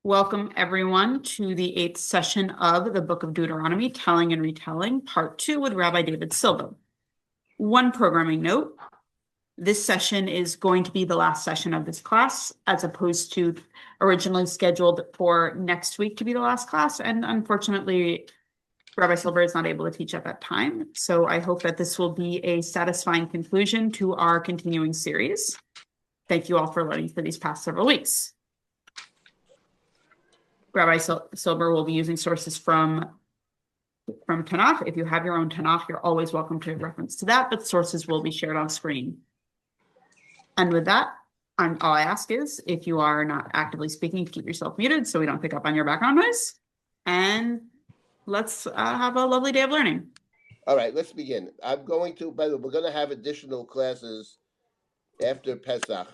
Welcome, everyone, to the 8th session of the Book of Deuteronomy, Telling and Retelling, Part 2 with Rabbi David Silber. One programming note, this session is going to be the last session of this class, as opposed to originally scheduled for next week to be the last class, and unfortunately, Rabbi Silber is not able to teach at that time, so I hope that this will be a satisfying conclusion to our continuing series. Thank you all for learning for these past several weeks. Rabbi Silber will be using sources from Tanakh. If you have your own Tanakh, you're always welcome to reference to that, but sources will be shared on screen. And with that, all I ask is, if you are not actively speaking, to keep yourself muted so we don't pick up on your background noise. And let's have a lovely day of learning. All right, let's begin. By the way, we're going to have additional classes after Pesach.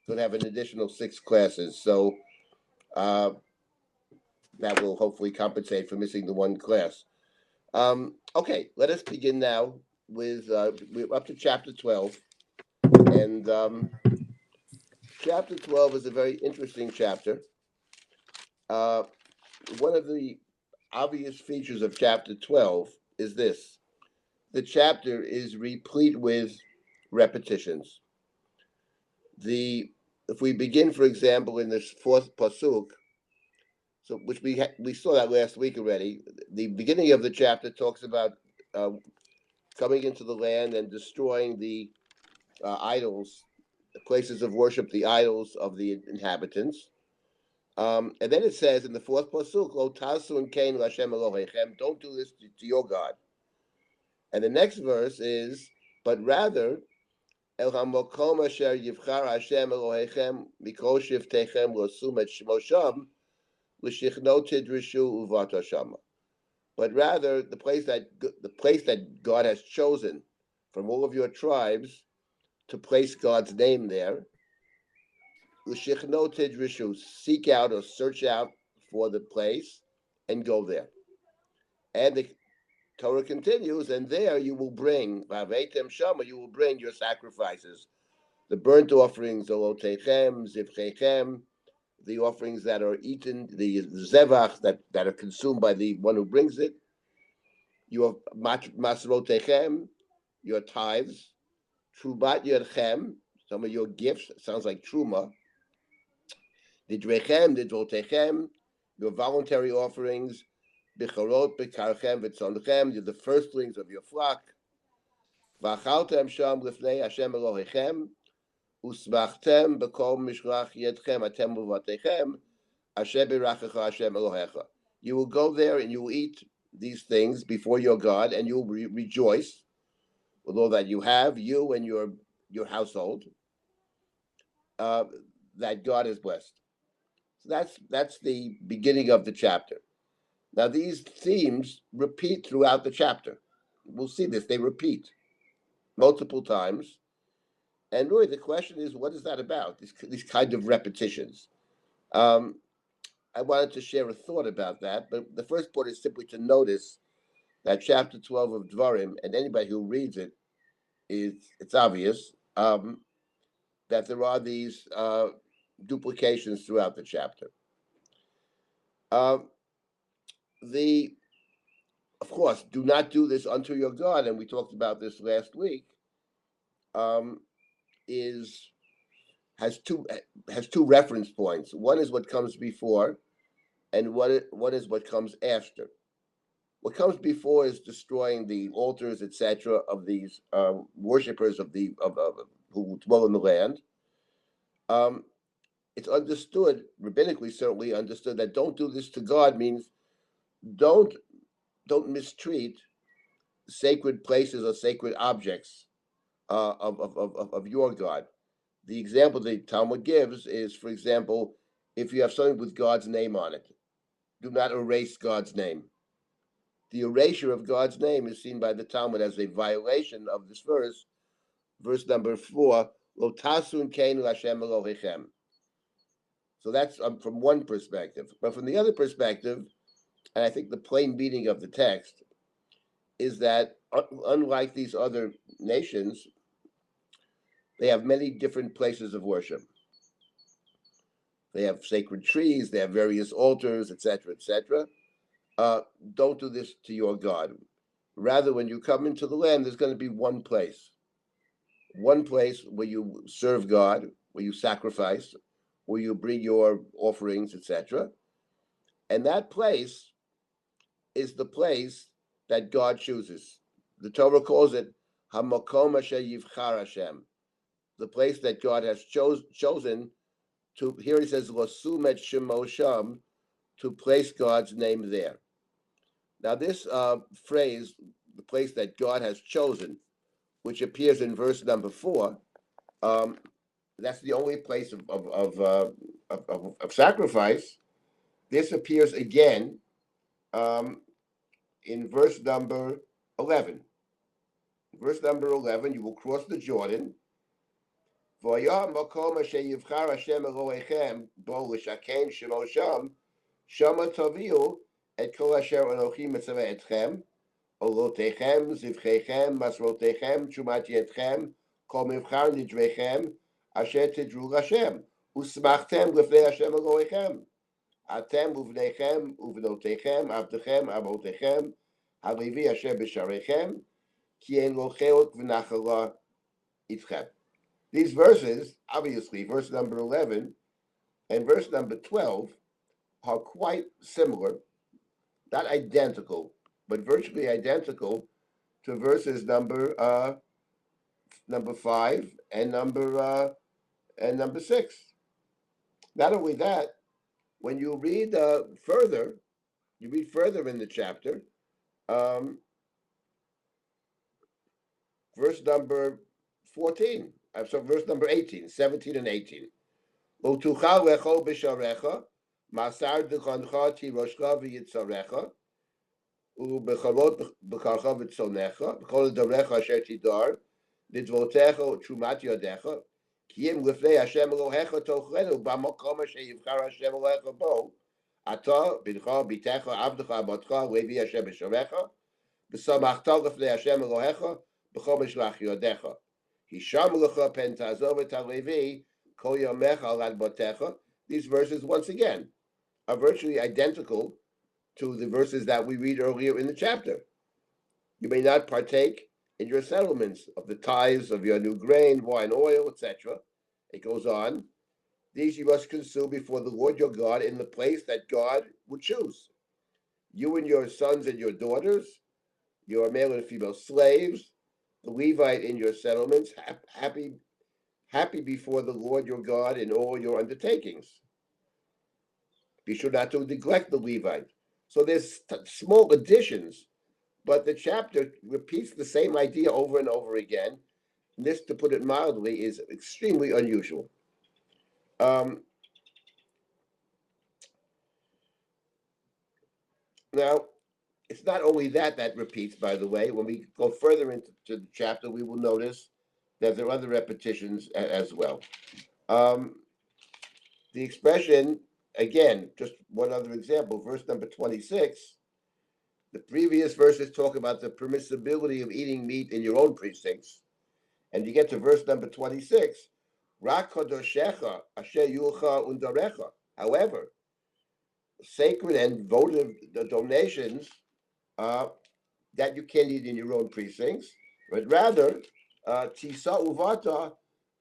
We're going to have an additional 6 classes. So that will hopefully compensate for missing the one class. Okay, let us begin now with, we're up to chapter 12. And chapter 12 is a very interesting chapter. One of the obvious features of chapter 12 is this. The chapter is replete with repetitions. If we begin, for example, in this 4th pasuk, so which we saw that last week already. The beginning of the chapter talks about coming into the land and destroying the idols, the places of worship, the idols of the inhabitants. And then it says in the 4th pasuk, "Lo tasun kein l'Hashem Elohechem," don't do this to your God. And the next verse is, "But rather, El hamokom asher yivchar Hashem Elohechem mikol shiftechem losum et shmo sham l'shichno tidrishu uvato shama." But rather, the place that God has chosen from all of your tribes to place God's name there, l'shichno tidrishu, seek out or search out for the place and go there. And the Torah continues, and there you will bring, v'aveitem shama, you will bring your sacrifices, the burnt offerings, the lotechem, zivchechem, the offerings that are eaten, the zevach that are consumed by the one who brings it, your masrotechem, your tithes, trubat yodchem, some of your gifts, sounds like truma, didrechem, didrotechem, your voluntary offerings, Bicharot, Bekarchem, Vitzonechem, you're the firstlings of your flock. V'achaltem sham lifnei Hashem Elohechem, usmachtem b'kol mishlach yedchem atem uvatechem, Hashem birachecha Hashem Elohecha. You will go there and you will eat these things before your God, and you will rejoice with all that you have, you and your household, that God is blessed. So that's the beginning of the chapter. Now, these themes repeat throughout the chapter. We'll see this. They repeat multiple times. And really, the question is, what is that about, these kind of repetitions? I wanted to share a thought about that, but the first point is simply to notice that chapter 12 of Dvarim, and anybody who reads it, it's obvious that there are these duplications throughout the chapter. Of course, do not do this unto your God, and we talked about this last week. Has two reference points. One is what comes before, and one is what comes after. What comes before is destroying the altars, etc., of these worshippers of who dwell in the land. It's understood, rabbinically certainly understood, that don't do this to God means don't mistreat sacred places or sacred objects of your God. The example the Talmud gives is, for example, if you have something with God's name on it, do not erase God's name. The erasure of God's name is seen by the Talmud as a violation of this verse number 4, Lo tasun kein Hashem Elohechem. So that's from one perspective. But from the other perspective, and I think the plain meaning of the text is that unlike these other nations, they have many different places of worship. They have sacred trees. They have various altars, etc., etc. Don't do this to your God. Rather, when you come into the land, there's going to be one place where you serve God, where you sacrifice, where you bring your offerings, etc. And that place is the place that God chooses. The Torah calls it Hamakom Asher Yivchar Hashem, the place that God has chosen to. Here he says Losum et Shemo Sham, to place God's name there. Now this phrase, the place that God has chosen, which appears in verse number 4, that's the only place of sacrifice. This appears again in verse number 11. Verse number 11, you will cross the Jordan. Shama taviu et kol asher anochi mitzvah etchem, olotechem, zivchechem, masrotechem, chumat yetchem, kol mivchar nidrechem, asher tidru Hashem, usmachtem lefnei Hashem Elohechem, atem uvnechem, uvnotechem, avdechem, avotechem, halevi asher b'sharechem, ki en locheot v'nachala itchem. These verses, obviously, verse number 11 and verse number 12, are quite similar, not identical, but virtually identical to verses number 5 and number 6. Not only that, when you read further in the chapter, verse number 14. So verse number 18, 17 and 18. Otuchal lecho b'sharecha, masar d'chancha tiroshcha v'yitzarecha, u'becharot b'karcha v'tzonecha, b'chol darecha asher tidar, lidvotecha trumat yodecha, kiyim lifnei Hashem Elohecha tochlenu, b'makom asher yivchar Hashem Elohecha bo, ata, b'ncha, b'techa, avdecha, abatcha, levi asher b'sharecha, b'samachta lifnei Hashem Elohecha, b'chol b'shlach yodecha. These verses, once again, are virtually identical to the verses that we read earlier in the chapter. You may not partake in your settlements of the tithes of your new grain, wine, oil, etc. It goes on. These you must consume before the Lord your God in the place that God would choose. You and your sons and your daughters, your male and female slaves, the Levite in your settlements, happy before the Lord your God in all your undertakings. Be sure not to neglect the Levite. So there's small additions, but the chapter repeats the same idea over and over again. And this, to put it mildly, is extremely unusual. Now, it's not only that repeats, by the way. When we go further into the chapter, we will notice that there are other repetitions as well. The expression, again, just one other example, verse number 26. The previous verses talk about the permissibility of eating meat in your own precincts. And you get to verse number 26. Rak kodoshecha asher yulcha undarecha. However, sacred and votive donations that you can't eat in your own precincts, but rather, tisa uvata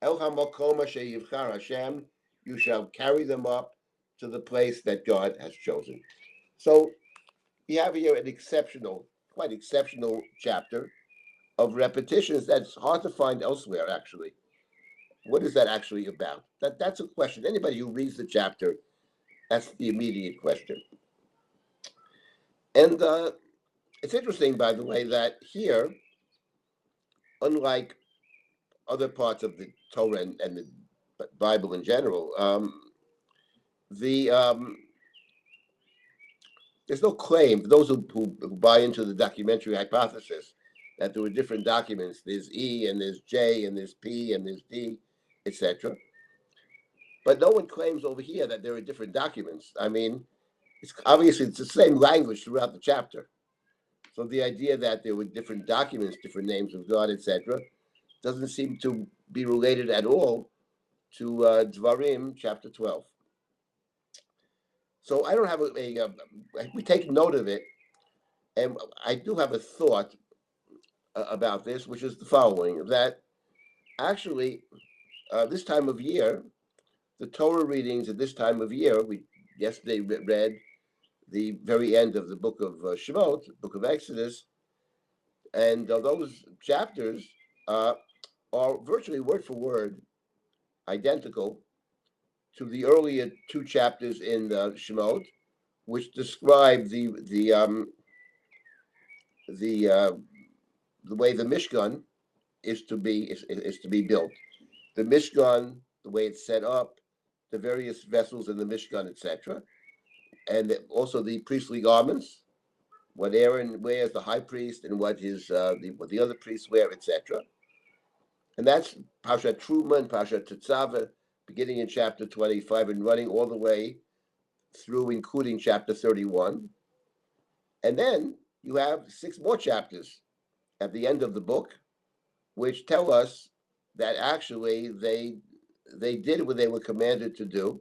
el hamakom asher yivchar Hashem, you shall carry them up to the place that God has chosen. So we have here an quite exceptional chapter of repetitions that's hard to find elsewhere, actually. What is that actually about? That's a question. Anybody who reads the chapter, that's the immediate question. And it's interesting, by the way, that here, unlike other parts of the Torah and the Bible in general, there's no claim for those who buy into the documentary hypothesis that there were different documents. There's E and there's J and there's P and there's D, etc. But no one claims over here that there are different documents. I mean, it's obviously the same language throughout the chapter. So the idea that there were different documents, different names of God, etc., doesn't seem to be related at all to Dvarim chapter 12. So I don't have we take note of it, and I do have a thought about this, which is the following: that actually, this time of year, the Torah readings at this time of year, we yesterday read the very end of the book of Shemot, book of Exodus, and those chapters are virtually word for word identical to the earlier two chapters in Shemot, which describe the way the Mishkan is to be built. The Mishkan, the way it's set up, the various vessels in the Mishkan, etc., and also the priestly garments, what Aaron wears, the high priest, and what what the other priests wear, etc. And that's Parshat Truma and Parshat Tetzaveh, beginning in chapter 25 and running all the way through, including chapter 31. And then you have 6 more chapters at the end of the book, which tell us that actually they did what they were commanded to do.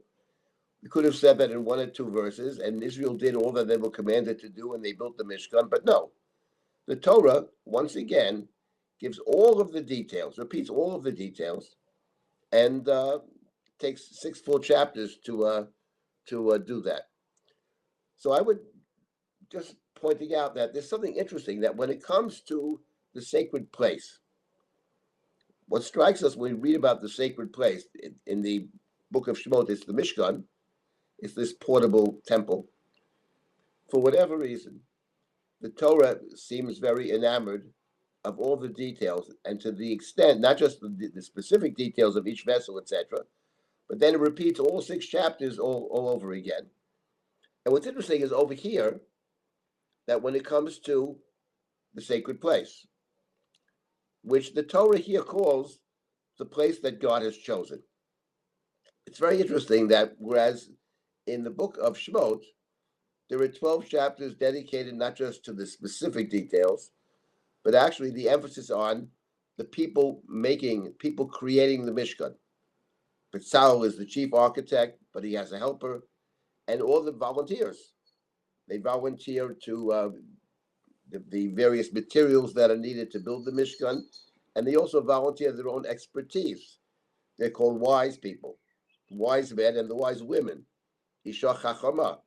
We could have said that in 1 or 2 verses, and Israel did all that they were commanded to do, and they built the Mishkan. But no, the Torah, once again, gives all of the details, repeats all of the details, and takes 6 full chapters to do that. So I would just pointing out that there's something interesting that when it comes to the sacred place, what strikes us when we read about the sacred place in the book of Shemot, it's the Mishkan, it's this portable temple. For whatever reason, the Torah seems very enamored of all the details, and to the extent, not just the specific details of each vessel, etc., but then it repeats all 6 chapters all over again. And what's interesting is over here, that when it comes to the sacred place, which the Torah here calls the place that God has chosen. It's very interesting that whereas in the book of Shemot, there are 12 chapters dedicated not just to the specific details, but actually the emphasis on the people creating the Mishkan. Bezalel is the chief architect, but he has a helper, and all the volunteers. They volunteer to the various materials that are needed to build the Mishkan, and they also volunteer their own expertise. They're called wise people, wise men and the wise women, Isha Chachama,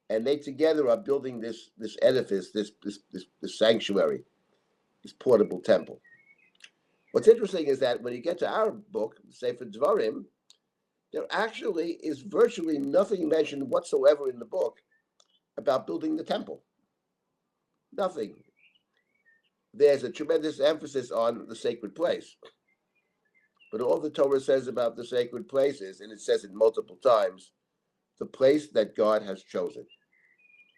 and they together are building this edifice, this sanctuary, this portable temple. What's interesting is that when you get to our book, Sefer Dvarim, there actually is virtually nothing mentioned whatsoever in the book about building the temple. Nothing. There's a tremendous emphasis on the sacred place. But all the Torah says about the sacred places, and it says it multiple times, the place that God has chosen,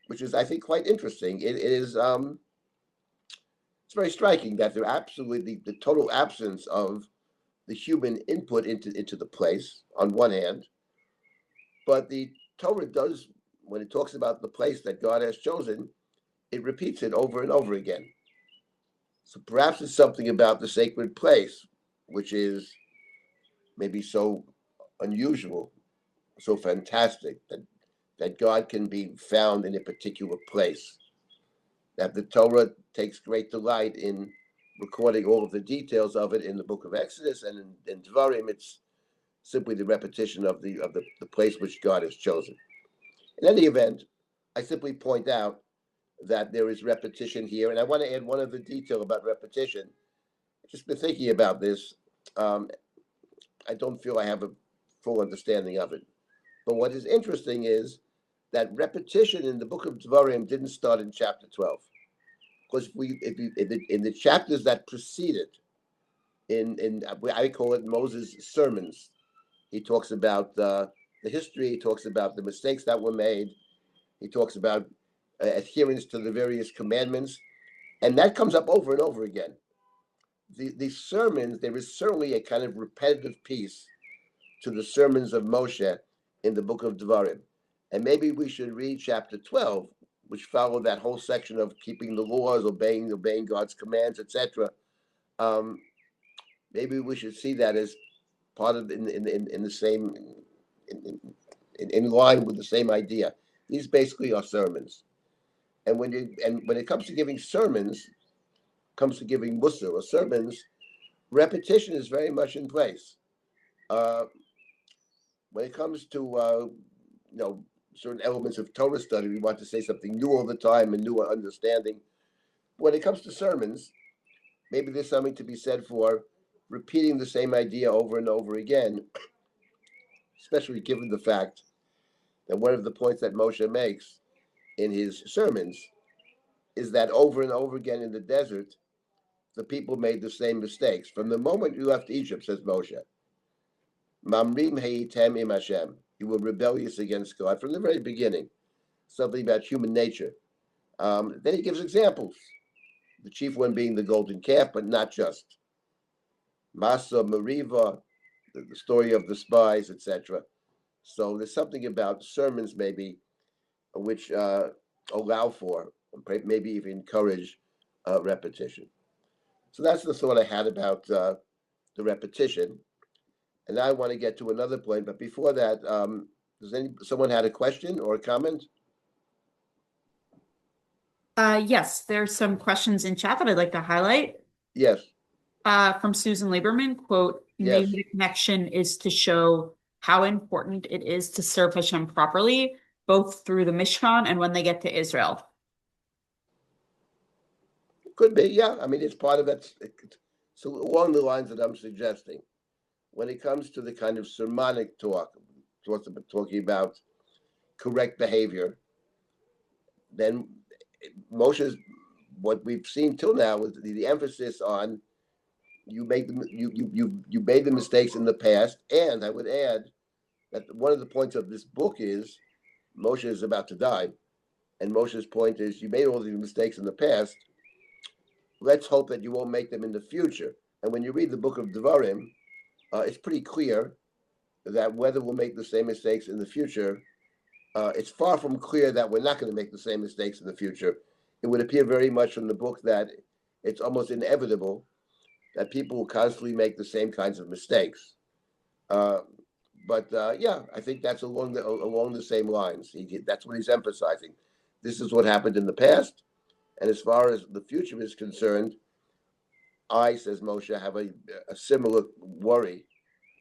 which is, I think, quite interesting. It is it's very striking that there absolutely the total absence of the human input into the place on one hand, but the Torah does, when it talks about the place that God has chosen, it repeats it over and over again. So perhaps it's something about the sacred place, which is maybe so unusual, so fantastic, that God can be found in a particular place. That the Torah takes great delight in recording all of the details of it in the book of Exodus, and in Dvarim, it's simply the repetition of the place which God has chosen. In any event, I simply point out that there is repetition here, and I want to add one other detail about repetition. I've just been thinking about this. I don't feel I have a full understanding of it. But what is interesting is that repetition in the book of Dvarim didn't start in chapter 12. Because in the chapters that preceded, in I call it Moses' sermons, he talks about the history, he talks about the mistakes that were made, he talks about adherence to the various commandments, and that comes up over and over again. The sermons, there is certainly a kind of repetitive piece to the sermons of Moshe in the book of Devarim. And maybe we should read chapter 12, which followed that whole section of keeping the laws, obeying God's commands, etc. Maybe we should see that as part of in the same in line with the same idea. These basically are sermons. And when it comes to giving sermons, comes to giving mussar or sermons, repetition is very much in place. When it comes to certain elements of Torah study, we want to say something new all the time and new understanding. When it comes to sermons, maybe there's something to be said for repeating the same idea over and over again, especially given the fact that one of the points that Moshe makes in his sermons is that over and over again in the desert, the people made the same mistakes. From the moment you left Egypt, says Moshe, Mamrim heitem im Hashem, you were rebellious against God from the very beginning. Something about human nature. Then he gives examples. The chief one being the golden calf, but not just. Masa, Meriva, the story of the spies, etc. So there's something about sermons maybe which allow for, maybe even encourage repetition. So that's the thought I had about the repetition. And now I want to get to another point, but before that, does someone had a question or a comment? Yes, there's some questions in chat that I'd like to highlight. Yes. From Susan Lieberman, quote, Yes. maybe the connection is to show how important it is to serve Hashem properly, both through the Mishkan and when they get to Israel. Could be, yeah. I mean, it's part of it. So along the lines that I'm suggesting, when it comes to the kind of sermonic talking about correct behavior, then Moshe's, what we've seen till now is the emphasis on you made the mistakes in the past, and I would add that one of the points of this book is Moshe is about to die, and Moshe's point is you made all these mistakes in the past. Let's hope that you won't make them in the future. And when you read the book of Devarim, it's pretty clear that whether we'll make the same mistakes in the future, it's far from clear that we're not going to make the same mistakes in the future. It would appear very much from the book that it's almost inevitable that people will constantly make the same kinds of mistakes. But I think that's along the same lines. That's what he's emphasizing. This is what happened in the past, and as far as the future is concerned, I, says Moshe, have a similar worry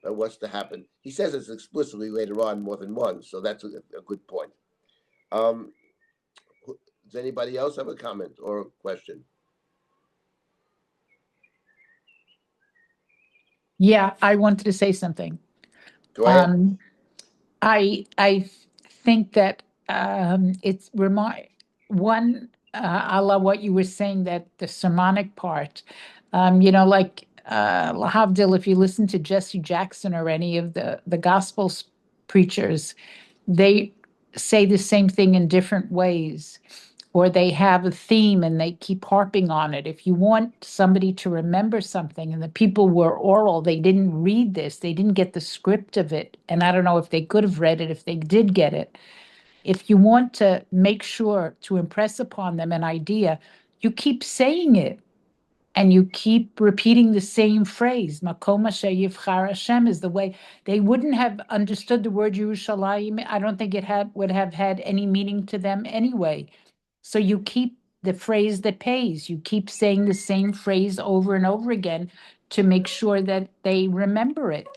about what's to happen. He says this explicitly later on more than once, so that's a good point. Does anybody else have a comment or a question? Yeah, I wanted to say something. Go ahead. I think that it's a la what you were saying, that the sermonic part, like Lahavdil, if you listen to Jesse Jackson or any of the gospel preachers, they say the same thing in different ways, or they have a theme and they keep harping on it. If you want somebody to remember something, and the people were oral, they didn't read this, they didn't get the script of it, and I don't know if they could have read it if they did get it. If you want to make sure to impress upon them an idea, you keep saying it. And you keep repeating the same phrase. Makom asher yivchar Hashem is the way. They wouldn't have understood the word Yerushalayim. I don't think it would have had any meaning to them anyway. So you keep the phrase that pays. You keep saying the same phrase over and over again to make sure that they remember it.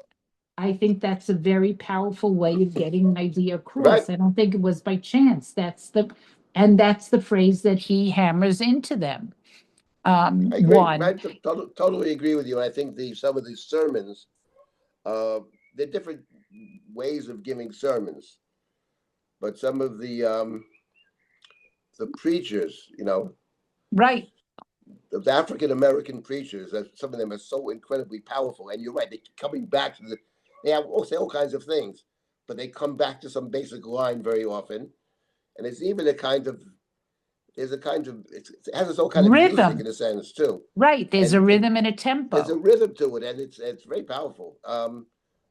I think that's a very powerful way of getting an idea across. Right. I don't think it was by chance. That's the phrase that he hammers into them. I agree. One. I totally agree with you. And I think some of these sermons, they're different ways of giving sermons, but some of the preachers, Right. the African American preachers, some of them are so incredibly powerful. And you're right, they keep coming back to they have say all kinds of things, but they come back to some basic line very often. And it's even it has its own kind of Rhythm. music in a sense too. Right. There's a rhythm and a tempo. There's a rhythm to it, and it's very powerful.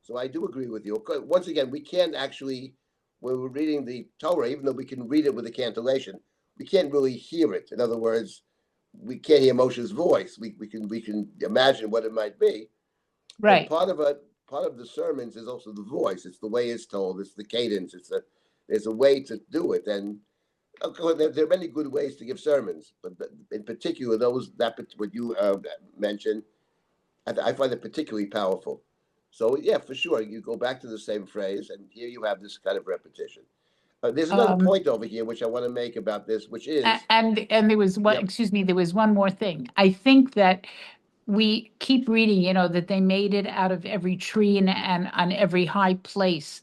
So I do agree with you. Once again, we can't actually, when we're reading the Torah, even though we can read it with a cantillation, we can't really hear it. In other words, we can't hear Moshe's voice. We can imagine what it might be. Right. But part of the sermons is also the voice. It's the way it's told. It's the cadence. It's there's a way to do it. And of course, there are many good ways to give sermons, but in particular, what you mentioned, I find it particularly powerful. So yeah, for sure, you go back to the same phrase, and here you have this kind of repetition. There's another point over here which I want to make about this, which is And there was one, Yep. excuse me, there was one more thing. I think that we keep reading, that they made it out of every tree and on every high place.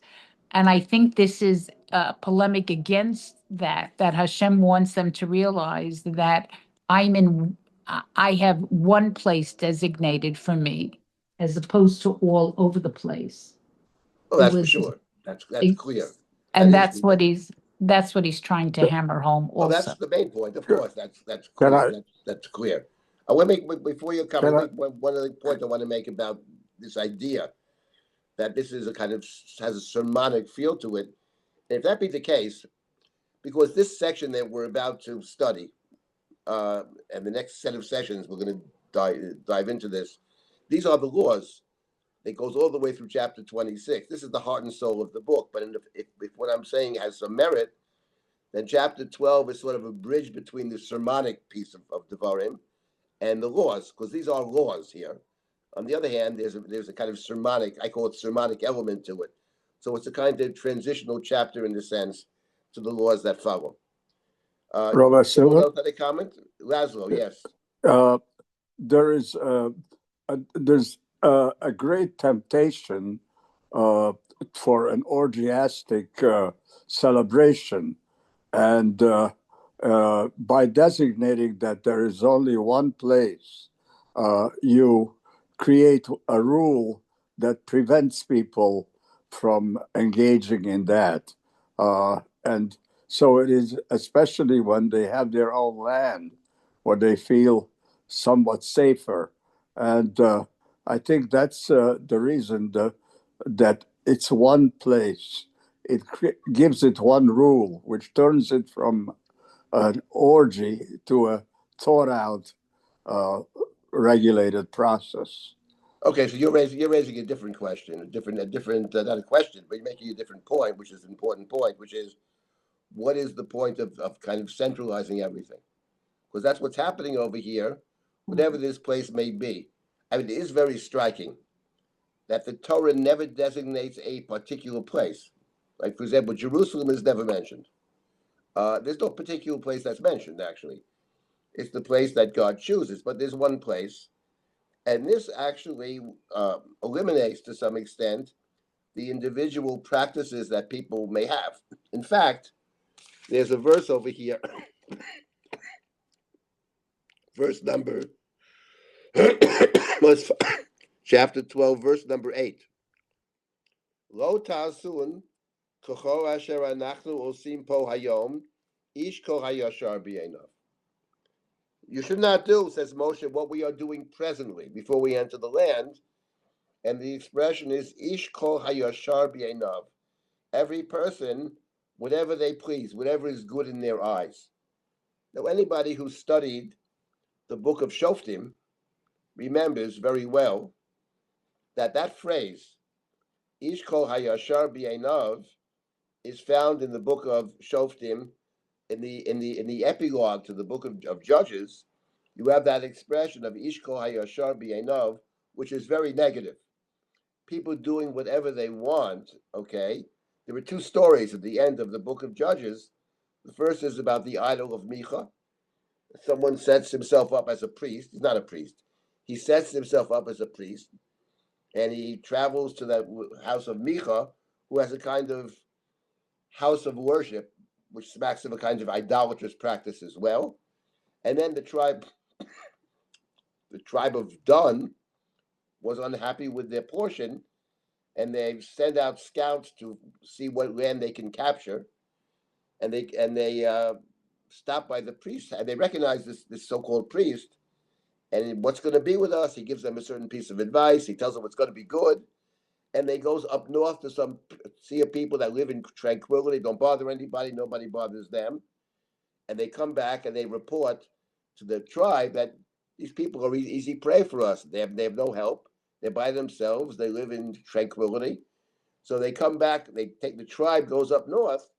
And I think this is a polemic against that Hashem wants them to realize that I have one place designated for me, as opposed to all over the place. oh, It that's for was, sure. That's clear. and That is that's what he's trying to hammer home Oh, also. that's the main point. Of Sure. course, that's Can clear. I- That's clear. I want to make before you come. Can I- One of the points I want to make about this idea that this is a kind of has a sermonic feel to it. And if that be the case, because this section that we're about to study, and the next set of sessions we're going to dive into this. These are the laws. It goes all the way through chapter 26. This is the heart and soul of the book. But if what I'm saying has some merit, then chapter 12 is sort of a bridge between the sermonic piece of Devarim and the laws, because these are laws here. On the other hand, there's a kind of sermonic, I call it sermonic element to it. So it's a kind of transitional chapter in the sense to the laws that follow. Rabbi Someone Silber, else had a comment? Laszlo, yes. there's a great temptation for an orgiastic celebration, and by designating that there is only one place, you create a rule that prevents people from engaging in that, and so it is, especially when they have their own land, where they feel somewhat safer. And I think that's the reason that it's one place. It gives it one rule, which turns it from an orgy to a thought out, regulated process. Okay, so you're raising a different question, a different not a question, but you're making a different point, which is an important point, which is what is the point of kind of centralizing everything? Because that's what's happening over here, whatever this place may be. I mean, it is very striking that the Torah never designates a particular place. Like, for example, Jerusalem is never mentioned. There's no particular place that's mentioned, actually. It's the place that God chooses, but there's one place. And this actually eliminates, to some extent, the individual practices that people may have. In fact, there's a verse over here, verse number, chapter 12, verse number 8. Lo ta'asun k'chol asher anachnu osim po hayom, ish kol hayashar b'einav. You should not do, says Moshe, what we are doing presently before we enter the land. And the expression is ish kol hayashar b'einav. Every person, whatever they please, whatever is good in their eyes. Now, anybody who studied the book of Shoftim remembers very well that phrase, ish kol hayashar b'einav, is found in the book of Shoftim, in the epilogue to the book of Judges. You have that expression of ish kol hayashar b'einav, which is very negative. People doing whatever they want, okay? There were two stories at the end of the book of Judges. The first is about the idol of Micha. Someone sets himself up as a priest. He's not a priest. He sets himself up as a priest, and he travels to that house of Micha, who has a kind of house of worship, which smacks of a kind of idolatrous practice as well. And then the tribe of Dan was unhappy with their portion, and they send out scouts to see what land they can capture, and they stop by the priest, and they recognize this so-called priest, and what's going to be with us? He gives them a certain piece of advice. He tells them what's going to be good, and they goes up north to some sea of people that live in tranquility, don't bother anybody, nobody bothers them, and they come back and they report to the tribe that these people are easy prey for us. They have no help. They're by themselves. They live in tranquility. So they come back. The tribe goes up north,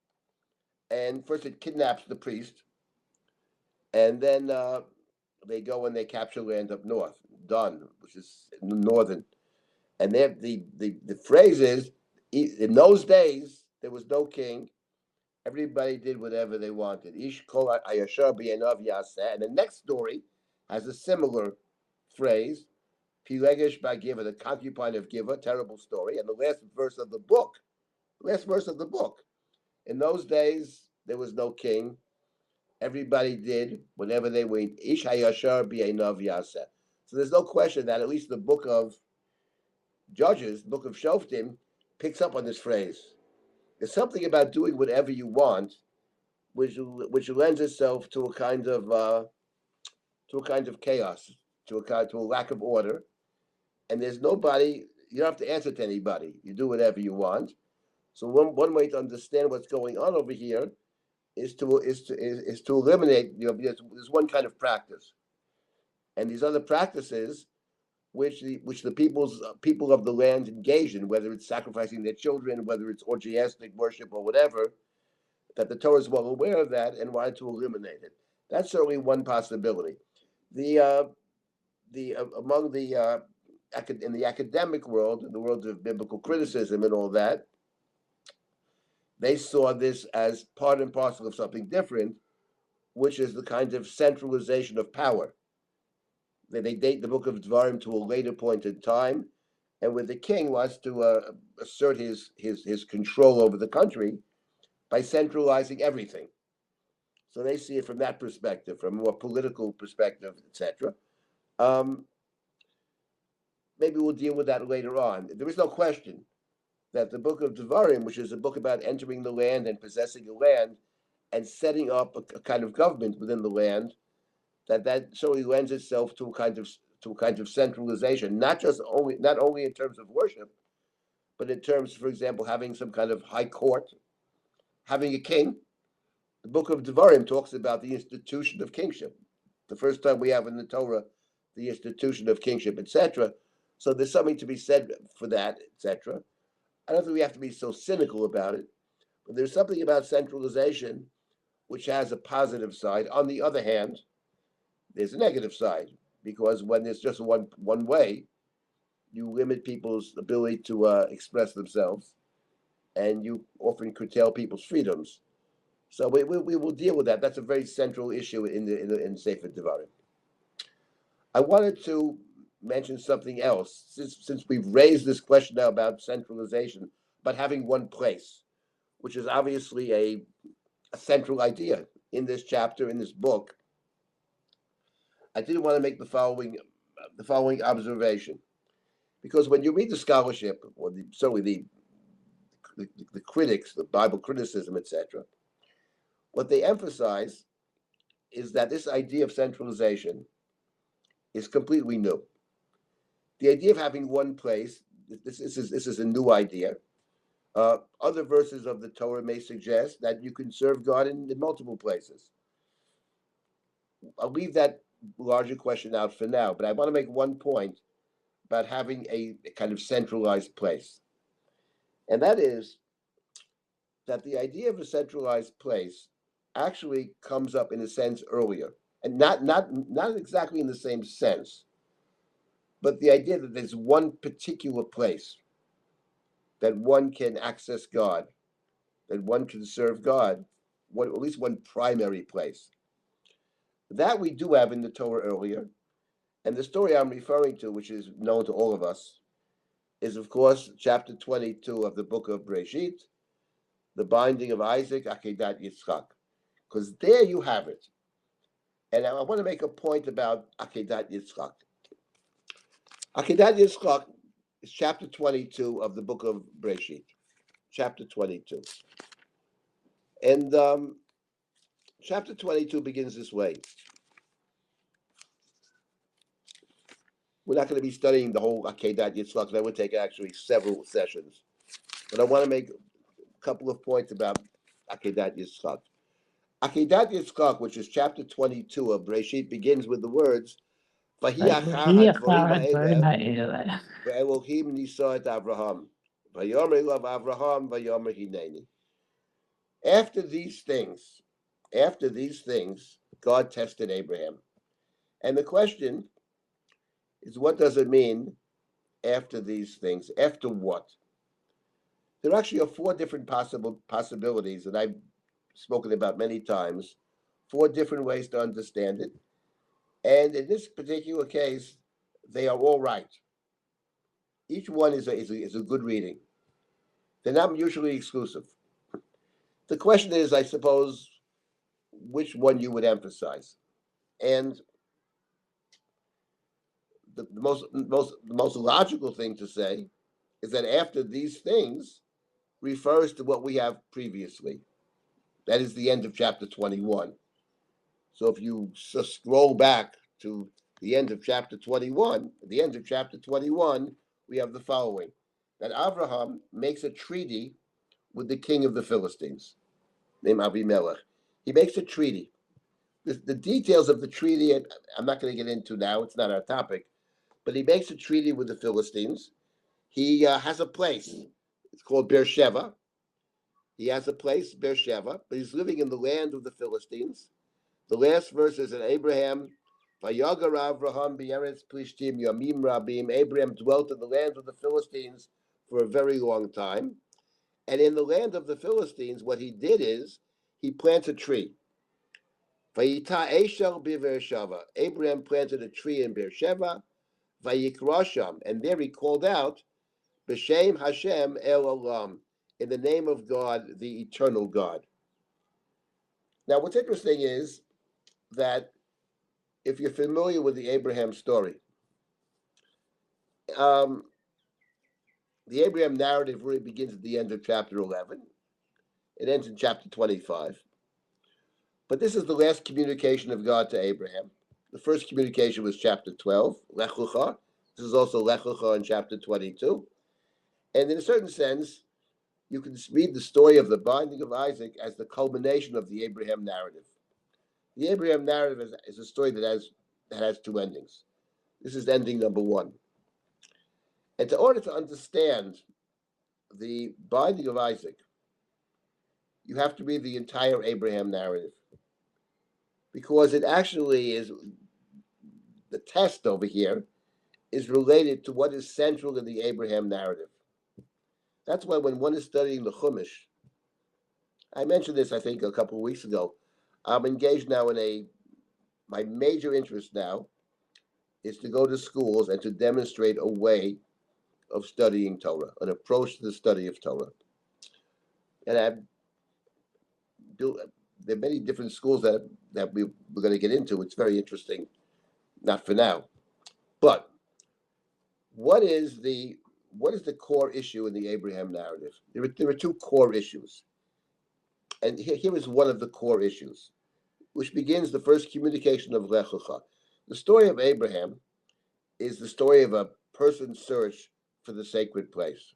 And first it kidnaps the priest, and then they go and they capture land up north, Dun, which is in the northern. And the phrase is, in those days there was no king. Everybody did whatever they wanted. Ish kol hayashar b'einav yaseh. And the next story has a similar phrase. Pilegesh by Giva, the concubine of Giva, terrible story. And the last verse of the book, in those days there was no king. Everybody did whatever they were. Ish hayashar b'einav yaseh. So there's no question that at least the book of Judges, the book of Shoftim, picks up on this phrase. There's something about doing whatever you want, which lends itself to a kind of chaos, to a lack of order, and there's nobody. You don't have to answer to anybody. You do whatever you want. So one way to understand what's going on over here is to eliminate. There's one kind of practice, and these other practices which the people of the land engage in, whether it's sacrificing their children, whether it's orgiastic worship or whatever, that the Torah is well aware of that and wanted to eliminate it. That's certainly one possibility. In the academic world, in the world of biblical criticism and all that, they saw this as part and parcel of something different, which is the kind of centralization of power. They date the book of Dvarim to a later point in time, and where the king wants to assert his control over the country by centralizing everything. So they see it from that perspective, from a more political perspective, etc. Maybe we'll deal with that later on. There is no question that the book of Devarim, which is a book about entering the land and possessing the land and setting up a kind of government within the land, that certainly lends itself to a kind of centralization, not only in terms of worship, but in terms, for example, having some kind of high court, having a king. The book of Devarim talks about the institution of kingship. The first time we have in the Torah the institution of kingship, etc. So there's something to be said for that, etc. I don't think we have to be so cynical about it, but there's something about centralization which has a positive side. On the other hand, there's a negative side, because when there's just one way, you limit people's ability to express themselves, and you often curtail people's freedoms. So we will deal with that. That's a very central issue in the Sefer Devarim. I wanted to mention something else, since we've raised this question now about centralization, but having one place, which is obviously a central idea in this chapter, in this book. I didn't want to make the following observation, because when you read the scholarship, or certainly the critics, the Bible criticism, etc., what they emphasize is that this idea of centralization is completely new. The idea of having one place, this is a new idea. Other verses of the Torah may suggest that you can serve God in multiple places. I'll leave that larger question out for now, but I want to make one point about having a kind of centralized place. And that is that the idea of a centralized place actually comes up in a sense earlier, and not exactly in the same sense, but the idea that there's one particular place that one can access God, that one can serve God, at least one primary place. That we do have in the Torah earlier. And the story I'm referring to, which is known to all of us, is, of course, chapter 22 of the book of Breshit, the binding of Isaac, Akedat Yitzchak. Because there you have it. And I want to make a point about Akedat Yitzchak. Akedat Yitzchak is chapter 22 of the book of Breshit. Chapter 22. And chapter 22 begins this way. We're not going to be studying the whole Akedat Yitzchak. That would take actually several sessions. But I want to make a couple of points about Akedat Yitzchak. Akedat Yitzchak, which is chapter 22 of Breshit, begins with the words, "Vahi achar hadvarim ha'eleh, ve'Elohim nisa et Avraham, vayomer elav Avraham, vayomer hineni." After these things, God tested Abraham. And the question is, what does it mean after these things? After what? There actually are four different possibilities that I've spoken about many times, four different ways to understand it. And in this particular case, they are all right. Each one is a good reading. They're not mutually exclusive. The question is, I suppose, which one you would emphasize. And the most logical thing to say is that after these things refers to what we have previously. That is the end of chapter 21. So if you scroll back to the end of chapter 21, at the end of chapter 21, we have the following: that Abraham makes a treaty with the king of the Philistines, named Abimelech. He makes a treaty. The details of the treaty, I'm not going to get into now. It's not our topic. But he makes a treaty with the Philistines. He has a place. It's called Beersheba. He has a place, Beersheba, but he's living in the land of the Philistines. The last verse is in Abraham, Vayagar Avraham B'Eretz Plishtim Yamim Rabim. Abraham dwelt in the land of the Philistines for a very long time. And in the land of the Philistines, what he did is he plants a tree. Vayita Eshel B'Beersheba. Abraham planted a tree in Beersheba. Vayikra Sham, and there he called out, B'Shem Hashem El Olam, in the name of God, the eternal God. Now, what's interesting is that if you're familiar with the Abraham story, the Abraham narrative really begins at the end of chapter 11. It ends in chapter 25. But this is the last communication of God to Abraham. The first communication was chapter 12, Lech Lecha. This is also Lech Lecha in chapter 22. And in a certain sense, you can read the story of the binding of Isaac as the culmination of the Abraham narrative. The Abraham narrative is a story that has two endings. This is ending number one. And in order to understand the binding of Isaac, you have to read the entire Abraham narrative, because it actually is, the test over here is related to what is central in the Abraham narrative. That's why when one is studying the Chumash, I mentioned this, I think, a couple of weeks ago. I'm engaged now my major interest now is to go to schools and to demonstrate a way of studying Torah, an approach to the study of Torah. And there are many different schools that we're going to get into. It's very interesting, not for now. But what is the core issue in the Abraham narrative? There are two core issues. And here is one of the core issues, which begins the first communication of Lech Lecha. The story of Abraham is the story of a person's search for the sacred place.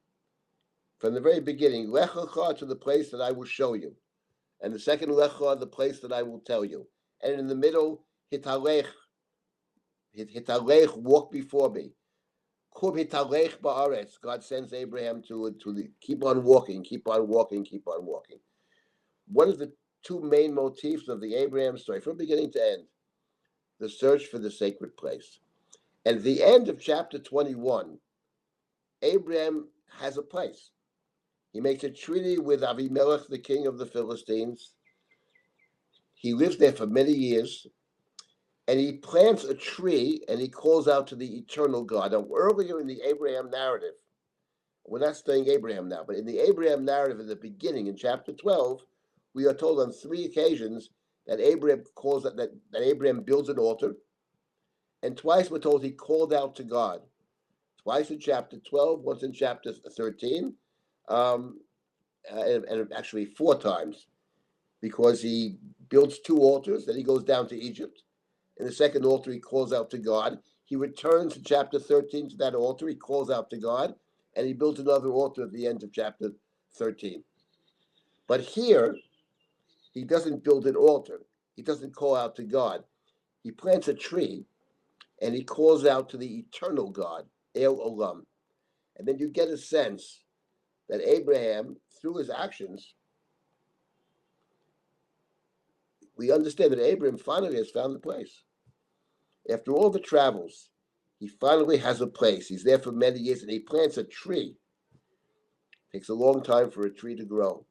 From the very beginning, Lech Lecha, to the place that I will show you. And the second Lech Lecha, the place that I will tell you. And in the middle, Hitalech, walk before me. Kum Hitalech ba'aretz, God sends Abraham to keep on walking, keep on walking, keep on walking. What is the two main motifs of the Abraham story from beginning to end? The search for the sacred place. And at the end of chapter 21, Abraham has a place. He makes a treaty with Abimelech, the king of the Philistines. He lives there for many years, and he plants a tree, and he calls out to the eternal God. Now, earlier in the Abraham narrative, we're not studying Abraham now, but in the Abraham narrative in the beginning, in chapter 12, we are told on three occasions that Abraham that Abraham builds an altar, and twice we're told he called out to God. Twice in chapter 12, once in chapter 13, and actually four times, because he builds two altars, then he goes down to Egypt. In the second altar, he calls out to God. He returns in chapter 13 to that altar, he calls out to God, and he builds another altar at the end of chapter 13. But here, he doesn't build an altar. He doesn't call out to God. He plants a tree, and he calls out to the eternal God, El Olam. And then you get a sense that Abraham, through his actions, we understand that Abraham finally has found the place. After all the travels, he finally has a place. He's there for many years, and he plants a tree. It takes a long time for a tree to grow.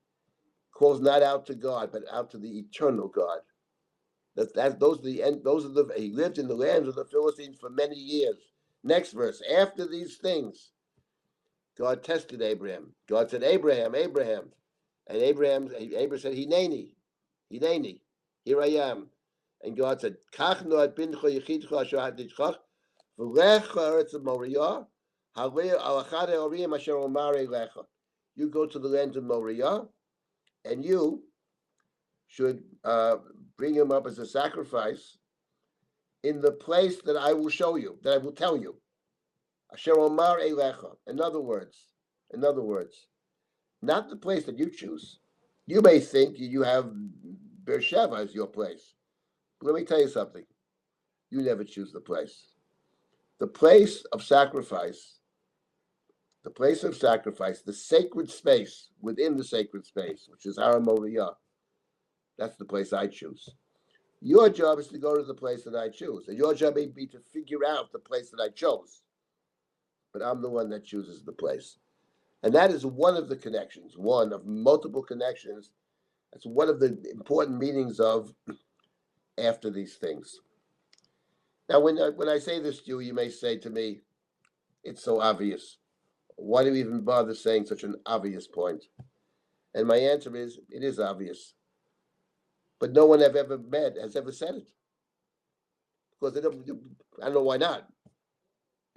Calls not out to God, but out to the eternal God. Those are the end. Those are the. He lived in the lands of the Philistines for many years. Next verse. After these things, God tested Abraham. God said, Abraham, Abraham, and Abraham said, Hineni, Hineni, here I am. And God said, Kach noat bincha yechidcha asher hadidchach, v'lech ha'aretz Moriah, haleh alachad ha'orim asher omare lecha. You go to the land of Moriah, and you should bring him up as a sacrifice in the place that I will show you, that I will tell you. Asher omar elecha. In other words, not the place that you choose. You may think you have Beersheba as your place. But let me tell you something. You never choose the place. The place of sacrifice, the sacred space within the sacred space, which is Har Moriah, that's the place I choose. Your job is to go to the place that I choose. And your job may be to figure out the place that I chose. But I'm the one that chooses the place. And that is one of the connections, one of multiple connections. That's one of the important meanings of after these things. Now, when I say this to you, you may say to me, it's so obvious. Why do we even bother saying such an obvious point? And my answer is, it is obvious. But no one I've ever met has ever said it. Because I don't know why not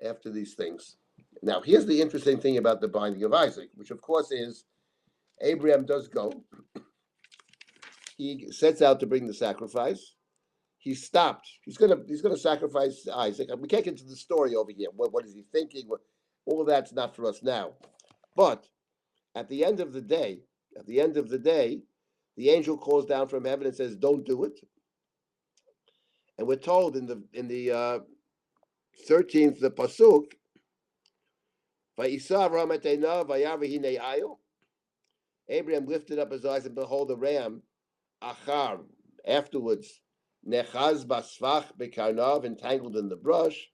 after these things. Now, here's the interesting thing about the binding of Isaac, which of course is Abraham does go. He sets out to bring the sacrifice. He stopped. He's gonna sacrifice Isaac. We can't get into the story over here. What is he thinking? All of that's not for us now. But at the end of the day, the angel calls down from heaven and says, "Don't do it." And we're told in the 13th the pasuk, Abraham lifted up his eyes and behold a ram, achar, afterwards, nechaz basvach bekarnav, entangled in the brush,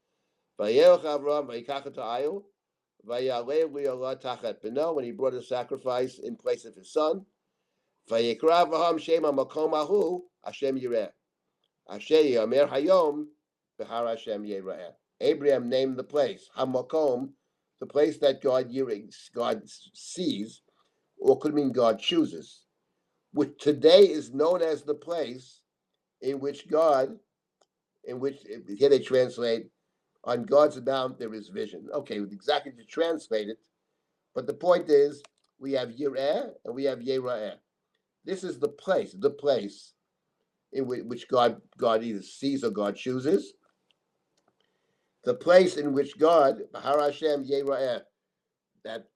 vayelch Avram vayikach ayil, vayaleh li'olah tachat beno, when he brought a sacrifice in place of his son, vayikra Avraham shem hamakom ahu Hashem yireh, asher yamer hayom behar Hashem yireh. Abraham named the place hamakom, the place that God sees, or could mean God chooses, which today is known as the place in which here they translate, on God's mount there is vision. Okay, exactly to translate it, but the point is we have Yireh and we have Yera'eh. This is the place in which God either sees or God chooses. The place in which God, Bahar Hashem Yera'eh, that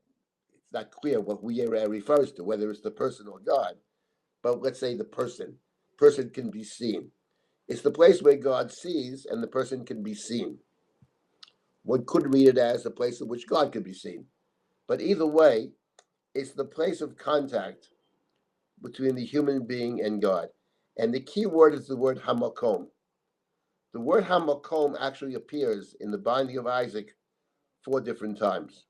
it's not clear what Yera'eh refers to, whether it's the person or God, but let's say the person can be seen. It's the place where God sees and the person can be seen. One could read it as the place in which God can be seen. But either way, it's the place of contact between the human being and God. And the key word is the word hamakom. The word hamakom actually appears in the binding of Isaac 4 different times.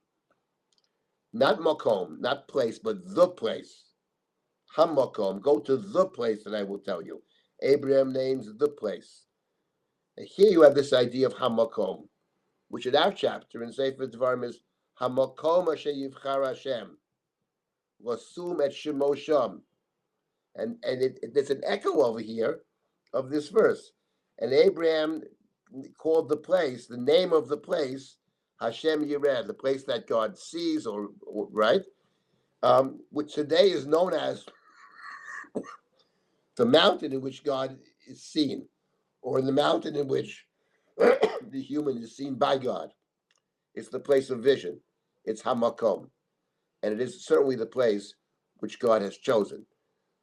Not makom, not place, but the place. Hamakom, go to the place that I will tell you. Abraham names the place. And here you have this idea of hamakom, which in our chapter in Sefer Devarim is hamakom asher yivchar Hashem, lasum et shemo sham. And there's an echo over here of this verse. And Abraham called the place, the name of the place, Hashem Yireh, the place that God sees, or right, which today is known as the mountain in which God is seen, or in the mountain in which the human is seen by God. It's the place of vision. It's Hamakom. And it is certainly the place which God has chosen.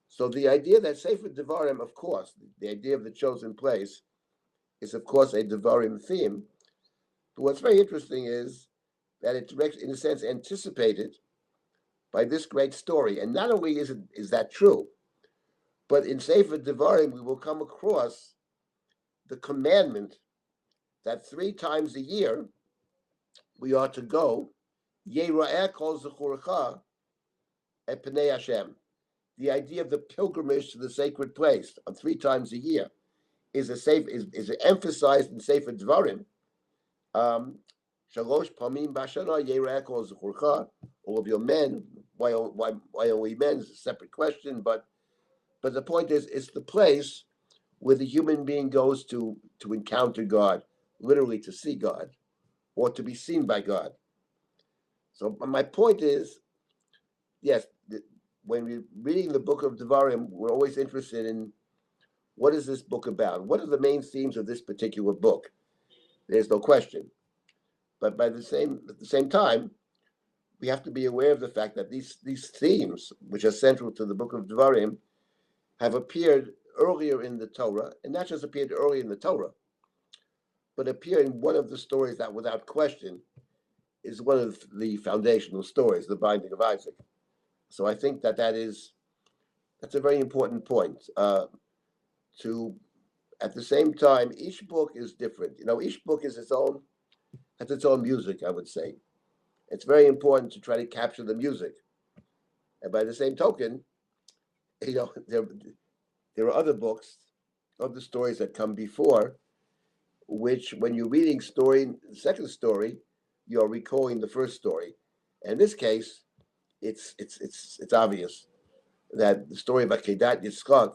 So the idea that Sefer Devarim, of course, the idea of the chosen place is, of course, a Devarim theme. But what's very interesting is that it's, in a sense, anticipated by this great story. And not only is that true, But in Sefer Devarim, we will come across the commandment that 3 times a year we are to go Yera'eh kol zechurecha et Pnei Hashem. The idea of the pilgrimage to the sacred place of 3 times a year is emphasized in Sefer Devarim. Shalosh pamim bashana Yera'eh kol zechurecha. All of your men. Why only men? It's a separate question, but the point is, it's the place where the human being goes to encounter God, literally to see God, or to be seen by God. So my point is, yes, when we're reading the book of Devarim, we're always interested in what is this book about? What are the main themes of this particular book? There's no question. But at the same time, we have to be aware of the fact that these themes, which are central to the book of Devarim, have appeared earlier in the Torah, and not just appeared earlier in the Torah, but appear in one of the stories that, without question, is one of the foundational stories, the binding of Isaac. So I think that's a very important point. At the same time, each book is different. Each book has its own music, I would say. It's very important to try to capture the music. And by the same token, there are other books, other stories that come before, which when you're reading the second story, you're recalling the first story. And in this case, it's obvious that the story of Akedat Yitzchak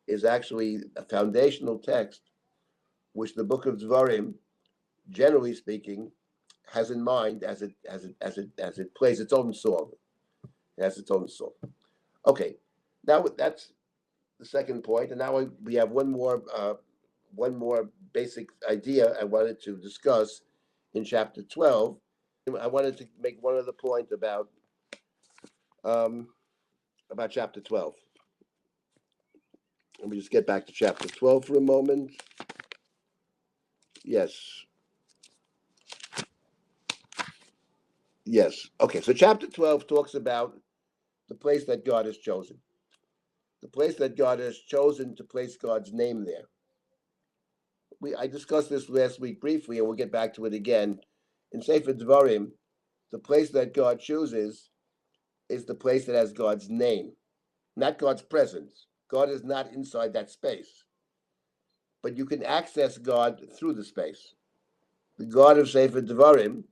is actually a foundational text, which the book of Devarim, generally speaking, has in mind as it plays its own song. It has its own song. Okay, now that's the second point, and now we have one more basic idea I wanted to discuss in chapter 12. I wanted to make one other point about chapter 12. Let me just get back to chapter 12 for a moment. Yes. Okay, so chapter 12 talks about the place that God has chosen. The place that God has chosen to place God's name there. I discussed this last week briefly, and we'll get back to it again. In Sefer Devarim, the place that God chooses is the place that has God's name, not God's presence. God is not inside that space. But you can access God through the space. The God of Sefer Devarim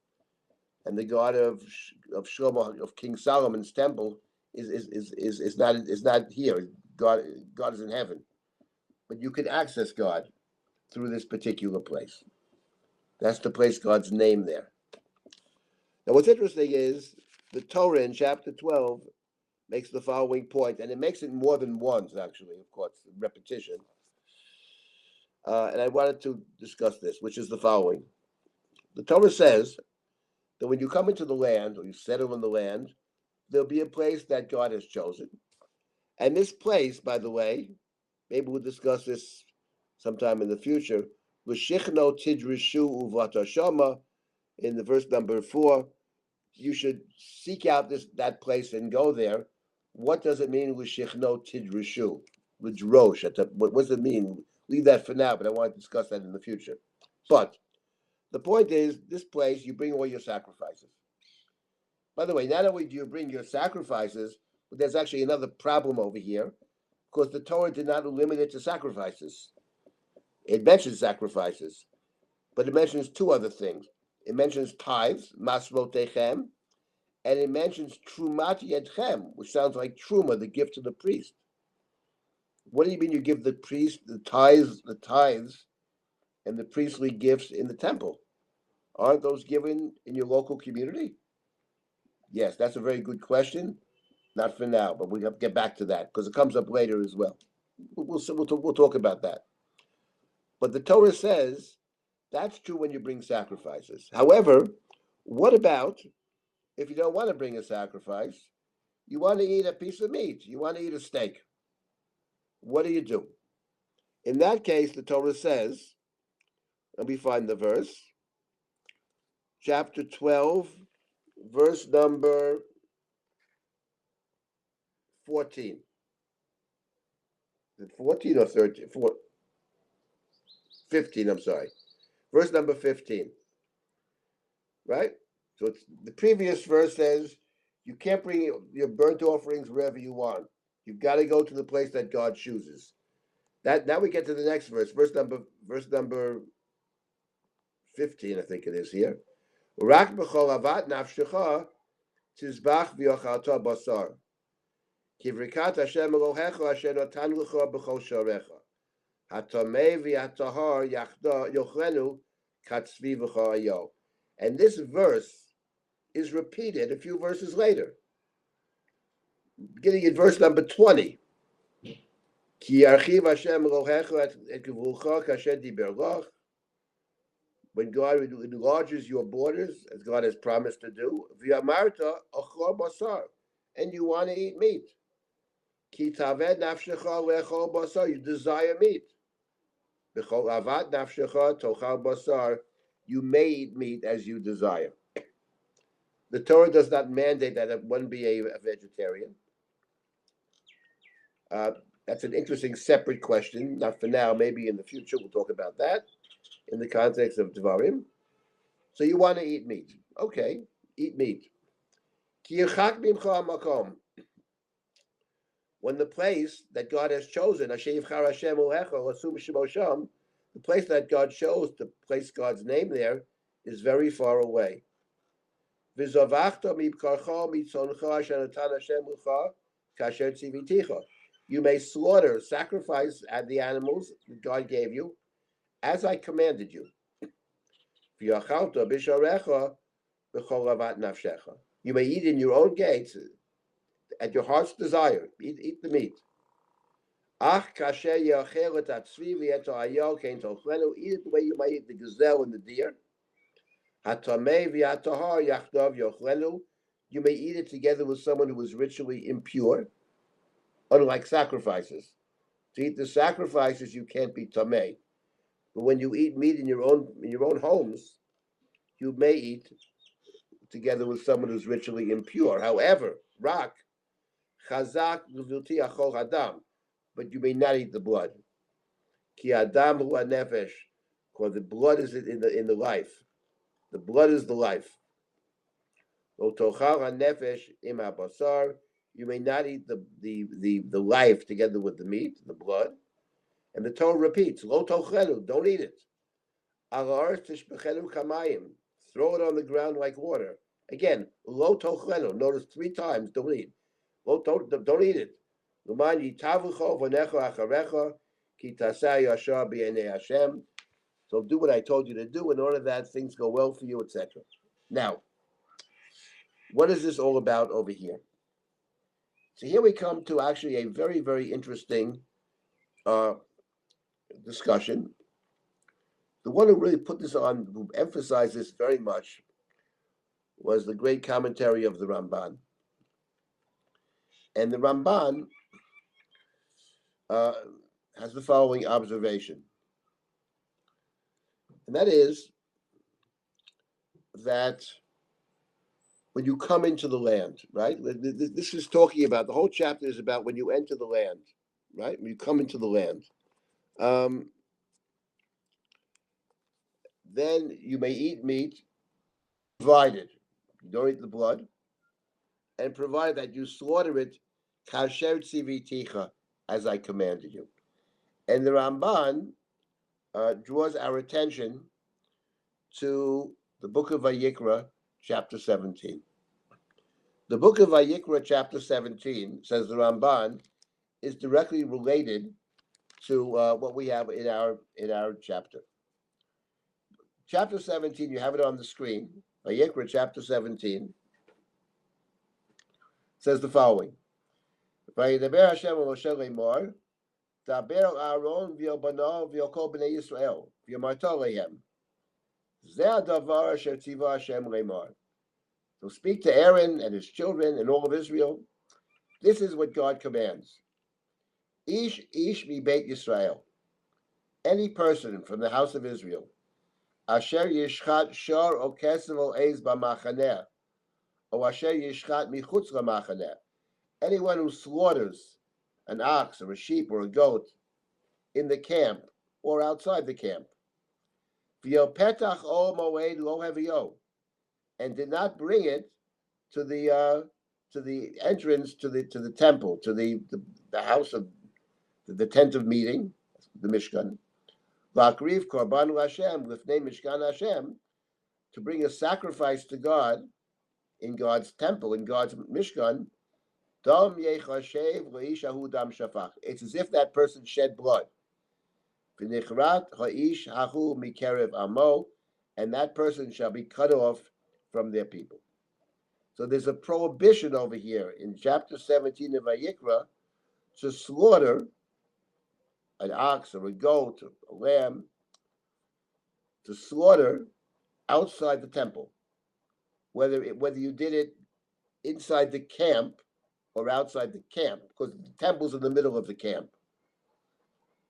and the God of Shlomo, of King Solomon's temple, is not here. God is in heaven. But you can access God through this particular place. That's to place God's name there. Now, what's interesting is the Torah in chapter 12 makes the following point, and it makes it more than once, actually, of course, repetition. And I wanted to discuss this, which is the following. The Torah says that when you come into the land, or you settle in the land, there'll be a place that God has chosen. And this place, by the way, maybe we'll discuss this sometime in the future, V'shichno tidrishu uvatashama, in the verse number 4, you should seek out that place and go there. What does it mean, V'shichno tidrishu? L'drosh, what does it mean? Leave that for now, but I want to discuss that in the future. But the point is, this place, you bring all your sacrifices. By the way, not only do you bring your sacrifices, but there's actually another problem over here, because the Torah did not limit it to sacrifices. It mentions sacrifices, but it mentions 2 other things. It mentions tithes, masrotechem, and it mentions trumat yedchem, which sounds like truma, the gift to the priest. What do you mean you give the priest the tithes and the priestly gifts in the temple? Aren't those given in your local community? Yes, that's a very good question. Not for now, but we'll have to get back to that because it comes up later as well. We'll talk about that. But the Torah says that's true when you bring sacrifices. However, what about if you don't want to bring a sacrifice? You want to eat a piece of meat. You want to eat a steak. What do? In that case, the Torah says, let me find the verse, chapter 12, verse number 14. 14 or 13? 15, I'm sorry. Verse number 15. Right? So it's the previous verse says you can't bring your burnt offerings wherever you want. You've got to go to the place that God chooses. That now we get to the next verse. Verse number 15, I think it is here. Rak b'chol avat nafshecha tizbach v'yochalta basar. Kivrikat Hashem Elohecha asher natan lecha b'chol sharecha. Hatamei v'hatahar yachda yochlenu katzvi v'cha ayo. And this verse is repeated a few verses later. Beginning at verse number 20. Ki yarchiv Hashem Elohecha et gevulcha kasher diber lach. When God enlarges your borders, as God has promised to do, v'yamarta achor basar, and you want to eat meat. Ki taved nafshecha lechol basar, you desire meat. B'chol avad nafshecha tochal basar, you may eat meat as you desire. The Torah does not mandate that one be a vegetarian. That's an interesting separate question. Not for now, maybe in the future we'll talk about that in the context of Devarim. So you want to eat meat. Okay, eat meat. Ki yirchak mimcha makom. When the place that God has chosen, the place that God chose to place God's name there is very far away. You may slaughter, sacrifice at the animals that God gave you, as I commanded you. You may eat in your own gates, at your heart's desire. Eat the meat. Eat it the way you might eat the gazelle and the deer. You may eat it together with someone who is ritually impure, unlike sacrifices. To eat the sacrifices, you can't be tamei. But when you eat meat in your own homes, you may eat together with someone who's ritually impure. However, rak chazak l'vilti achol hadam, but you may not eat the blood. Ki adam hu nefesh, because the blood is in the life. The blood is the life. Lo tochal hanefesh im habasar, you may not eat the life together with the meat, the blood. And the Torah repeats, Lo tochelu, don't eat it. Al haaretz tishpechenu kamayim, throw it on the ground like water. Again, Lo tochelu, notice 3 times, don't eat. Don't eat it. L'man yitavucho v'necho acharecha, ki taseh yashar b'yeinei Hashem. So do what I told you to do in order that things go well for you, etc. Now, what is this all about over here? So here we come to actually a very, very interesting discussion. The one who really put this on, who emphasized this very much, was the great commentary of the Ramban. And the Ramban has the following observation. And that is that when you come into the land, right? This is talking about, the whole chapter is about when you enter the land, right? When you come into the land. Then you may eat meat, provided you don't eat the blood, and provided that you slaughter it, kasher tziviticha, as I commanded you. And the Ramban draws our attention to the book of Vayikra, chapter 17. The book of Vayikra, chapter 17, says the Ramban, is directly related to what we have in our chapter. Chapter 17, you have it on the screen. Vayikra, chapter 17, says the following. Vayidaber Hashem el Moshe lemor, Daber el Aaron v'el banav v'el kol bnei Yisrael, v'yamarta lehem. Zeh hadavar asher tziva Hashem lemor. So speak to Aaron and his children and all of Israel. This is what God commands. Ish mi beit Yisrael. Any person from the house of Israel, asher yishchat shor o kesev o eiz b'machaneh, or asher yishchat michutz lamachaneh. Anyone who slaughters an ox or a sheep or a goat in the camp or outside the camp. And did not bring it to the entrance to the temple, to the house of the tent of meeting, the Mishkan. V'akriv korban Hashem lifnei Mishkan Hashem, to bring a sacrifice to God in God's temple, in God's Mishkan. Dam yechashev leishahu dam shafach. It's as if that person shed blood. V'nichrat ha'ish hahu mikerev amo, and that person shall be cut off from their people. So there's a prohibition over here in chapter 17 of Vayikra to slaughter an ox or a goat or a lamb, to slaughter outside the temple, whether you did it inside the camp or outside the camp, because the temple's in the middle of the camp.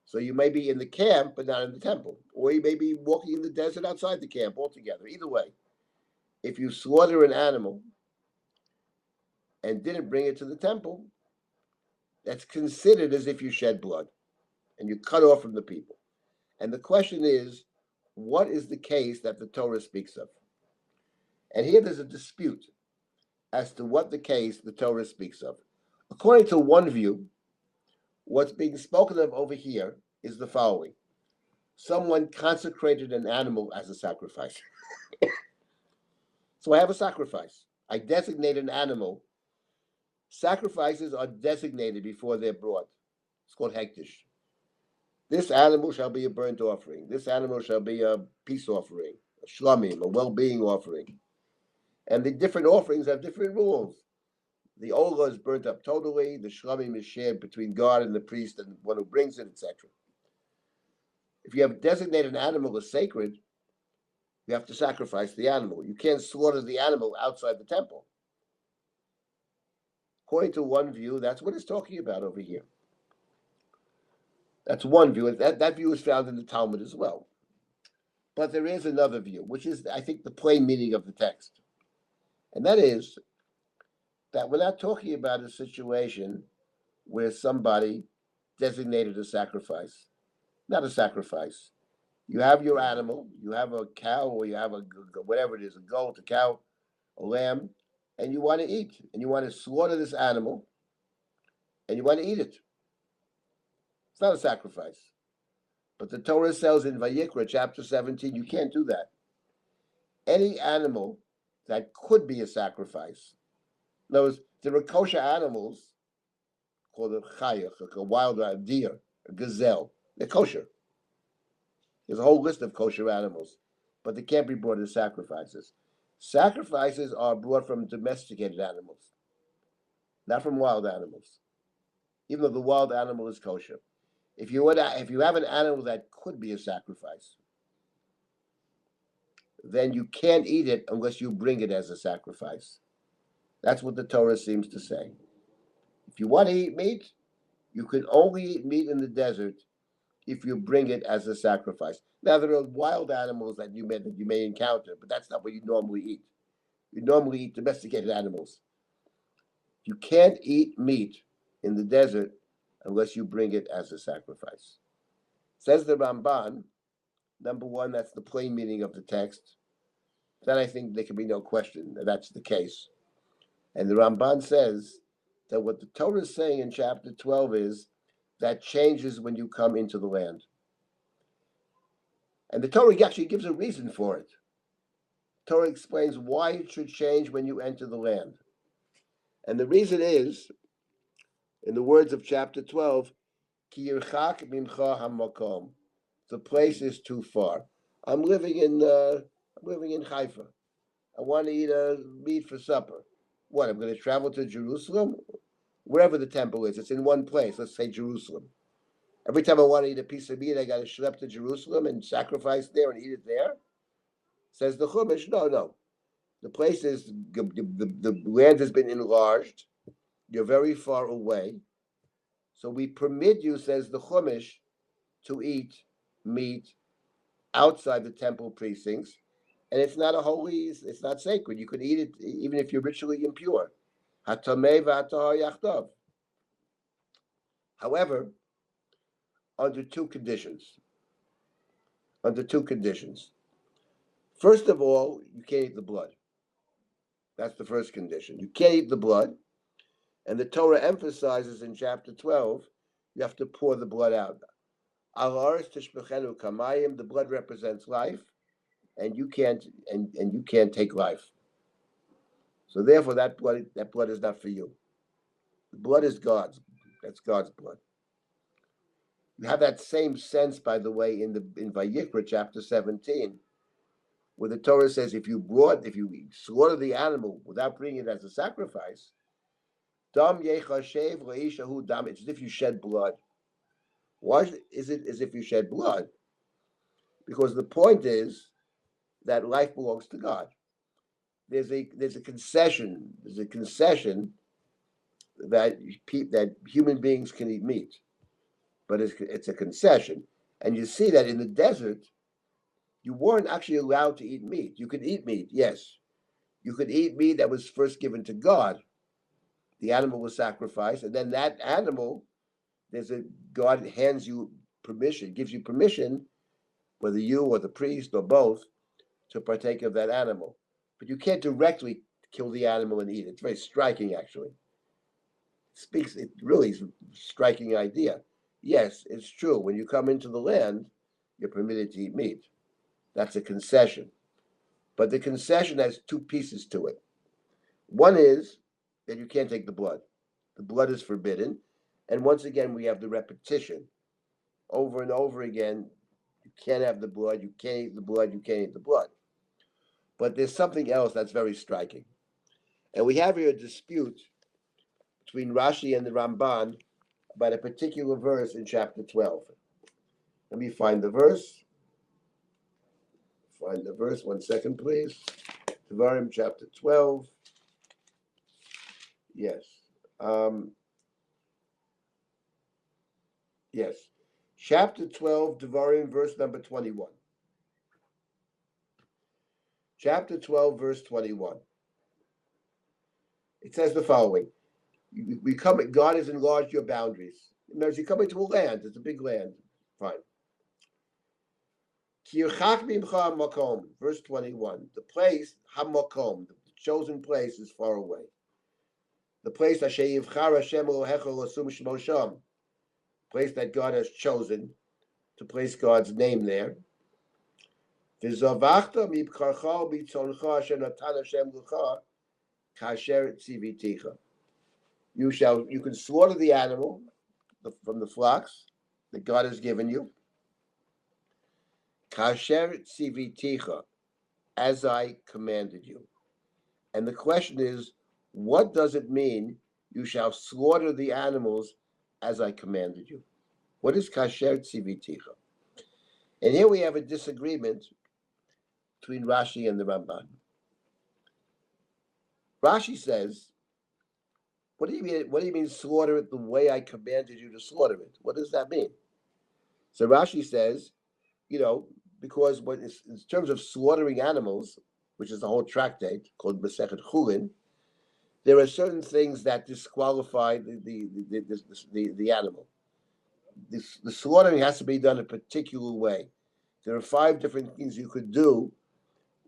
So you may be in the camp but not in the temple, or you may be walking in the desert outside the camp altogether. Either way, if you slaughter an animal and didn't bring it to the temple, that's considered as if you shed blood and you cut off from the people. And the question is, what is the case that the Torah speaks of? And here there's a dispute as to what the case the Torah speaks of. According to one view, what's being spoken of over here is the following. Someone consecrated an animal as a sacrifice. So I have a sacrifice. I designate an animal. Sacrifices are designated before they're brought. It's called hektish. This animal shall be a burnt offering. This animal shall be a peace offering, a shlamim, a well-being offering. And the different offerings have different rules. The olah is burnt up totally. The shlamim is shared between God and the priest and one who brings it, etc. If you have designated an animal as sacred, you have to sacrifice the animal. You can't slaughter the animal outside the temple. According to one view, that's what it's talking about over here. That's one view. That view is found in the Talmud as well. But there is another view, which is, I think, the plain meaning of the text. And that is that we're not talking about a situation where somebody designated a sacrifice. Not a sacrifice. You have your animal, you have a cow, or you have a whatever it is, a goat, a cow, a lamb, and you want to eat, and you want to slaughter this animal, and you want to eat it. It's not a sacrifice. But the Torah says in Vayikra, chapter 17, you can't do that. Any animal that could be a sacrifice. In other words, there are kosher animals called a chayach, like a wild deer, a gazelle. They're kosher. There's a whole list of kosher animals, but they can't be brought as sacrifices. Sacrifices are brought from domesticated animals, not from wild animals, even though the wild animal is kosher. If you have an animal that could be a sacrifice, then you can't eat it unless you bring it as a sacrifice. That's what the Torah seems to say. If you want to eat meat, you can only eat meat in the desert if you bring it as a sacrifice. Now, there are wild animals that you may encounter, but that's not what you normally eat. You normally eat domesticated animals. You can't eat meat in the desert unless you bring it as a sacrifice. Says the Ramban, number one, that's the plain meaning of the text. Then I think there can be no question that that's the case. And the Ramban says that what the Torah is saying in chapter 12 is that changes when you come into the land. And the Torah actually gives a reason for it. The Torah explains why it should change when you enter the land. And the reason is, in the words of chapter 12, Ki yirchak mimcha hamakom. The place is too far. I'm living in Haifa. I want to eat meat for supper. What, I'm going to travel to Jerusalem? Wherever the temple is, it's in one place. Let's say Jerusalem. Every time I want to eat a piece of meat, I got to schlep to Jerusalem and sacrifice there and eat it there? Says the Chumash, no. The place is, the land has been enlarged. You're very far away. So we permit you, says the Chumash, to eat meat outside the temple precincts. And it's not it's not sacred. You could eat it even if you're ritually impure. Hatamei v'atahar yachdav. However, under two conditions. Under two conditions. First of all, you can't eat the blood. That's the first condition. You can't eat the blood. And the Torah emphasizes in chapter 12, you have to pour the blood out. The blood represents life, and you can't take life. So therefore, that blood is not for you. The blood is God's. That's God's blood. You have that same sense, by the way, in Vayikra chapter 17, where the Torah says if you slaughter the animal without bringing it as a sacrifice, dam yechashev leishahu dam. It's as if you shed blood. Why is it as if you shed blood? Because the point is that life belongs to God. There's a concession. There's a concession that human beings can eat meat, but it's a concession. And you see that in the desert, you weren't actually allowed to eat meat. You could eat meat, yes. You could eat meat that was first given to God. The animal was sacrificed, and then that animal, God hands you permission, gives you permission, whether you or the priest or both, to partake of that animal. But you can't directly kill the animal and eat it. It's very striking, actually. It really is a striking idea. Yes, it's true. When you come into the land, you're permitted to eat meat. That's a concession. But the concession has two pieces to it. One is that you can't take the blood. The blood is forbidden. And once again, we have the repetition. Over and over again, you can't have the blood, you can't eat the blood, you can't eat the blood. But there's something else that's very striking. And we have here a dispute between Rashi and the Ramban about a particular verse in chapter 12. Let me find the verse. Find the verse, 1 second, please. Devarim chapter 12. Yes. Yes. Chapter 12, Devarim, verse number 21. Chapter 12, verse 21. It says the following. God has enlarged your boundaries. As you come into a land, it's a big land. Fine. Verse 21. The place, Hamakom, the chosen place is far away. The place place that God has chosen to place God's name there. You can slaughter the animal from the flocks that God has given you. Kasher tziviticha, as I commanded you. And the question is, what does it mean? You shall slaughter the animals as I commanded you. What is kasher tziviticha? And here we have a disagreement between Rashi and the Ramban. Rashi says, what do you mean? What do you mean slaughter it the way I commanded you to slaughter it? What does that mean? So Rashi says, because in terms of slaughtering animals, which is the whole tractate called Masechet Chulin, there are certain things that disqualify the animal. The slaughtering has to be done a particular way. There are 5 different things you could do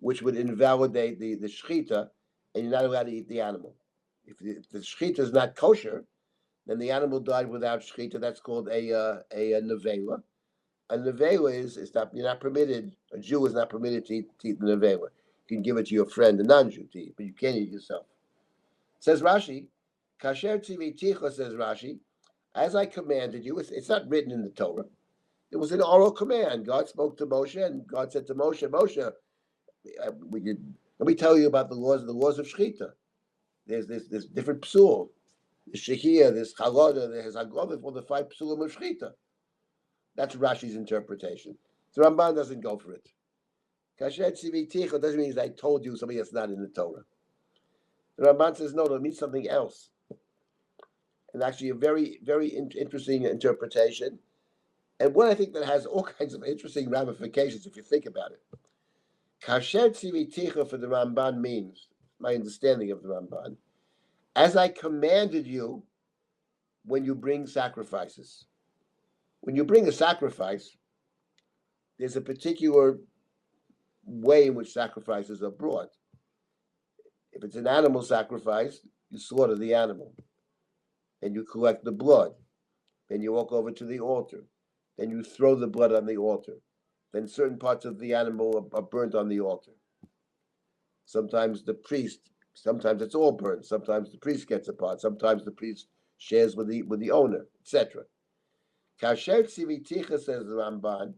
which would invalidate the shechita, and you're not allowed to eat the animal. If the shechita is not kosher, then the animal died without shechita. That's called a nevela. A nevela is not, you're not permitted. A Jew is not permitted to eat the nevela. You can give it to your friend, a non-Jew, to eat, but you can't eat it yourself. Says Rashi, kasher tziviticha, says Rashi, as I commanded you. It's not written in the Torah. It was an oral command. God spoke to Moshe, and God said to Moshe, Moshe, let me tell you about the laws of shechita. There's different psul. There's shehiyah, there's chalodah, there's haggadah for the 5 psulim of shechita. That's Rashi's interpretation. The Ramban doesn't go for it. Kasher tziviticha doesn't mean I told you something that's not in the Torah. The Ramban says no, it means something else. And actually a very, very interesting interpretation. And one I think that has all kinds of interesting ramifications if you think about it. Kasher tziviticha for the Ramban means, my understanding of the Ramban, as I commanded you, when you bring sacrifices. When you bring a sacrifice, there's a particular way in which sacrifices are brought. If it's an animal sacrifice, you slaughter the animal, and you collect the blood. Then you walk over to the altar. Then you throw the blood on the altar. Then certain parts of the animal are burnt on the altar. Sometimes it's all burnt. Sometimes the priest gets a part. Sometimes the priest shares with the owner, etc. Kasher tziviticha, says the Ramban,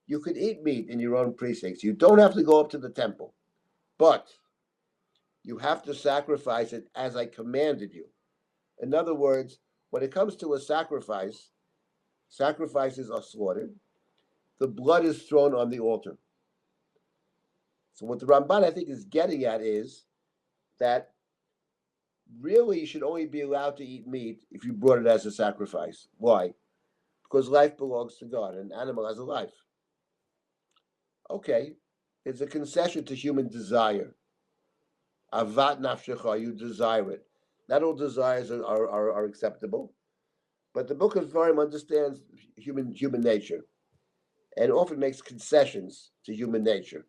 you could eat meat in your own precincts. You don't have to go up to the temple, but you have to sacrifice it as I commanded you. In other words, when it comes to a sacrifice, sacrifices are slaughtered. The blood is thrown on the altar. So what the Ramban, I think, is getting at is that really you should only be allowed to eat meat if you brought it as a sacrifice. Why? Because life belongs to God. An animal has a life. Okay, it's a concession to human desire. Avat nafshecha, you desire it. Not all desires are acceptable, but the Book of Dvarim understands human nature and often makes concessions to human nature,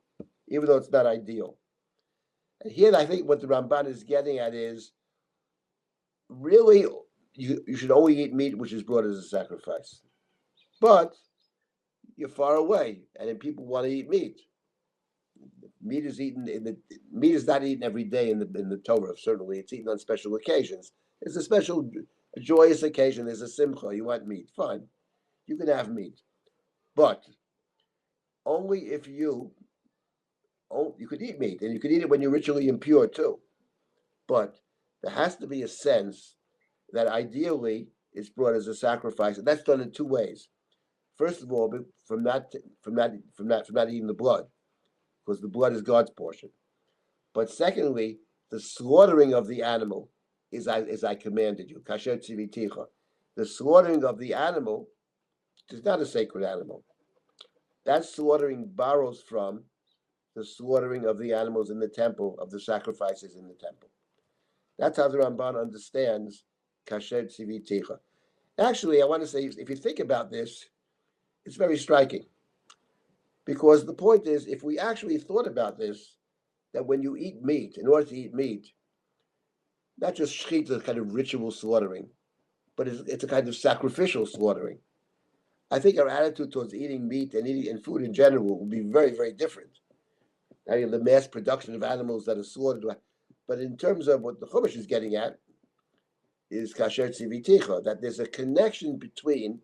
even though it's not ideal. And here I think what the Ramban is getting at is really you should only eat meat which is brought as a sacrifice. But you're far away, and then people want to eat meat. Meat is not eaten every day in the Torah. Certainly, it's eaten on special occasions. It's a special, joyous occasion. There's a simcha. You want meat? Fine, you can have meat, but only if you could eat meat, and you could eat it when you're ritually impure too. But there has to be a sense that ideally it's brought as a sacrifice, and that's done in two ways. First of all, from not eating the blood, because the blood is God's portion. But secondly, the slaughtering of the animal is I commanded you. Kasher tziviticha. The slaughtering of the animal is not a sacred animal. That slaughtering borrows from the slaughtering of the animals in the temple, of the sacrifices in the temple. That's how the Ramban understands kasher tziviticha. Actually, I want to say, if you think about this, it's very striking. Because the point is, if we actually thought about this, that when you eat meat, in order to eat meat, not just shechita, kind of ritual slaughtering, but it's a kind of sacrificial slaughtering. I think our attitude towards eating meat and food in general will be very, very different. I mean, the mass production of animals that are slaughtered. But in terms of what the Chumash is getting at, is kasher tziviticha, that there's a connection between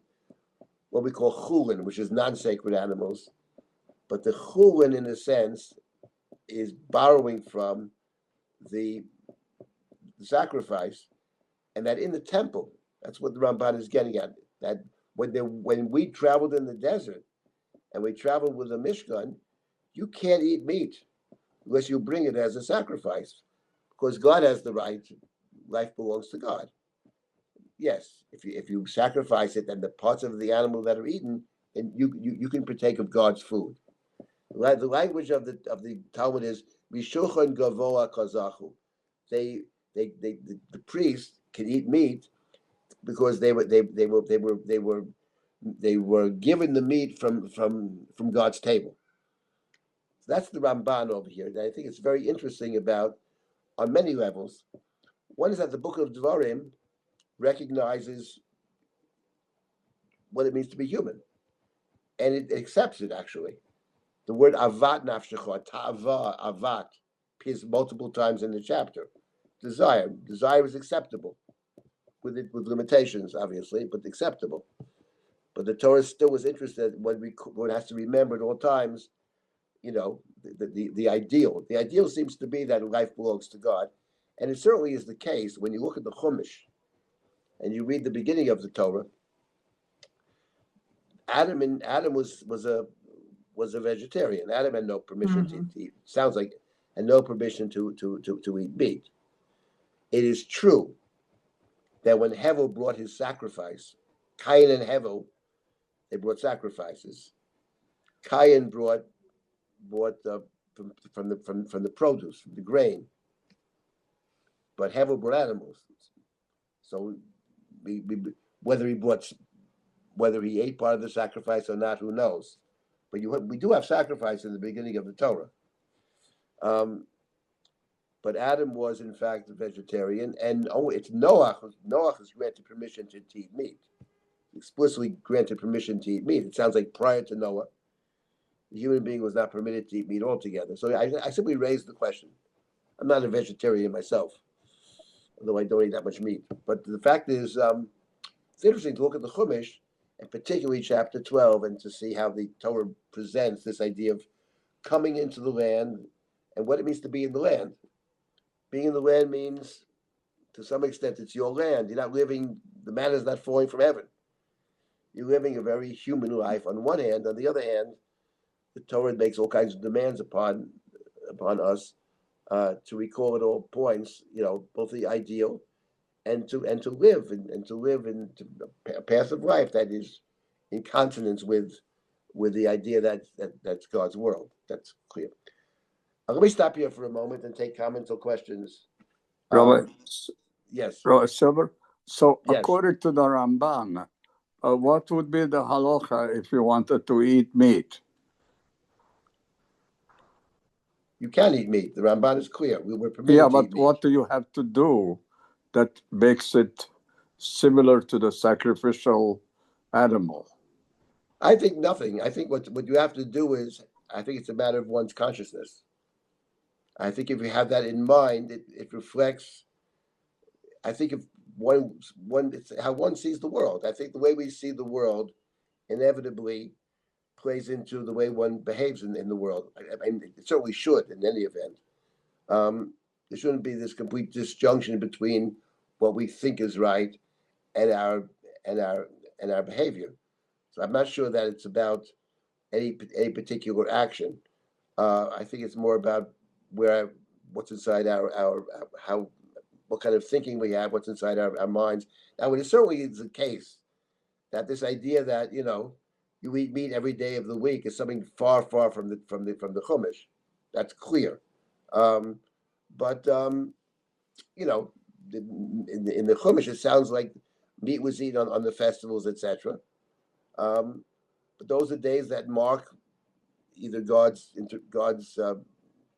what we call chulin, which is non-sacred animals, but the chulin, in a sense, is borrowing from the sacrifice, and that in the temple, that's what the Ramban is getting at, that when we traveled in the desert and we traveled with a Mishkan, you can't eat meat unless you bring it as a sacrifice, because God has the right. Life belongs to God. Yes, if you sacrifice it, then the parts of the animal that are eaten, and you can partake of God's food. The language of the Talmud is Mishulchan Gavoa Kazachu. The priest can eat meat because they were given the meat from God's table. So that's the Ramban over here. And I think it's very interesting about on many levels. One is that the Book of Dvarim recognizes what it means to be human, and it accepts it actually. The word avat nafshecha, ta'ava, avat, appears multiple times in the chapter. Desire is acceptable, with limitations, obviously, but acceptable. But the Torah still was interested one has to remember at all times, the ideal. The ideal seems to be that life belongs to God, and it certainly is the case when you look at the Chumash and you read the beginning of the Torah. Adam was a vegetarian. Adam had no permission to eat. Sounds like had no permission to eat meat. It is true that when Hevel brought his sacrifice, Cain and Hevel, they brought sacrifices. Cain brought from the produce, from the grain, but Hevel brought animals. So Whether he ate part of the sacrifice or not, who knows? But we do have sacrifice in the beginning of the Torah. But Adam was in fact a vegetarian, and it's Noah. Noah is granted permission to eat meat. Explicitly granted permission to eat meat. It sounds like prior to Noah, the human being was not permitted to eat meat altogether. So I simply raised the question. I'm not a vegetarian myself, although I don't eat that much meat. But the fact is, it's interesting to look at the Chumash, and particularly chapter 12, and to see how the Torah presents this idea of coming into the land and what it means to be in the land. Being in the land means, to some extent, it's your land. You're not living, the manna is not falling from heaven. You're living a very human life on one hand. On the other hand, the Torah makes all kinds of demands upon us to recall at all points, both the ideal and to live in a path of life that is in consonance with the idea that's God's world. That's clear. Let me stop here for a moment and take comments or questions. Rabbi, Yes. Rabbi Silber, so Yes. according to the Ramban, what would be the halacha if you wanted to eat meat? You can eat meat. The Ramban is clear. We were permitted to eat but meat. what do you have to do that makes it similar to the sacrificial animal? I think nothing. I think what you have to do is, I think it's a matter of one's consciousness. I think if you have that in mind, it reflects, I think if it's how one sees the world. I think the way we see the world inevitably plays into the way one behaves in the world. I mean, it certainly should in any event. There shouldn't be this complete disjunction between what we think is right and our behavior. So I'm not sure that it's about any particular action. I think it's more about what's inside what kind of thinking we have, what's inside our minds. Now, it certainly is the case that this idea that you eat meat every day of the week is something far from the Chumash. That's clear. But in the Chumash, it sounds like meat was eaten on the festivals, etc. But those are days that mark either God's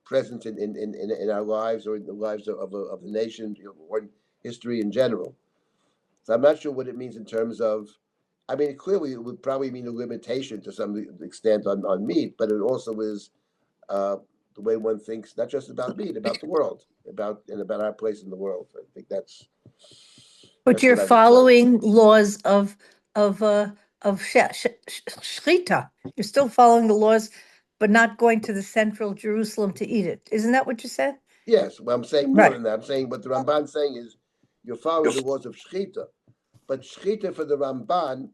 presence in our lives or in the lives of the nation, or in history in general. So I'm not sure what it means in terms of. I mean, clearly it would probably mean a limitation to some extent on meat, but it also is the way one thinks, not just about meat, about the world, about our place in the world. I think that's. But you're following laws of shechita. You're still following the laws, but not going to the central Jerusalem to eat it. Isn't that what you said? Yes, well, I'm saying more Right. than that. I'm saying what the Ramban's saying is you're following the laws of shechita, but shechita for the Ramban,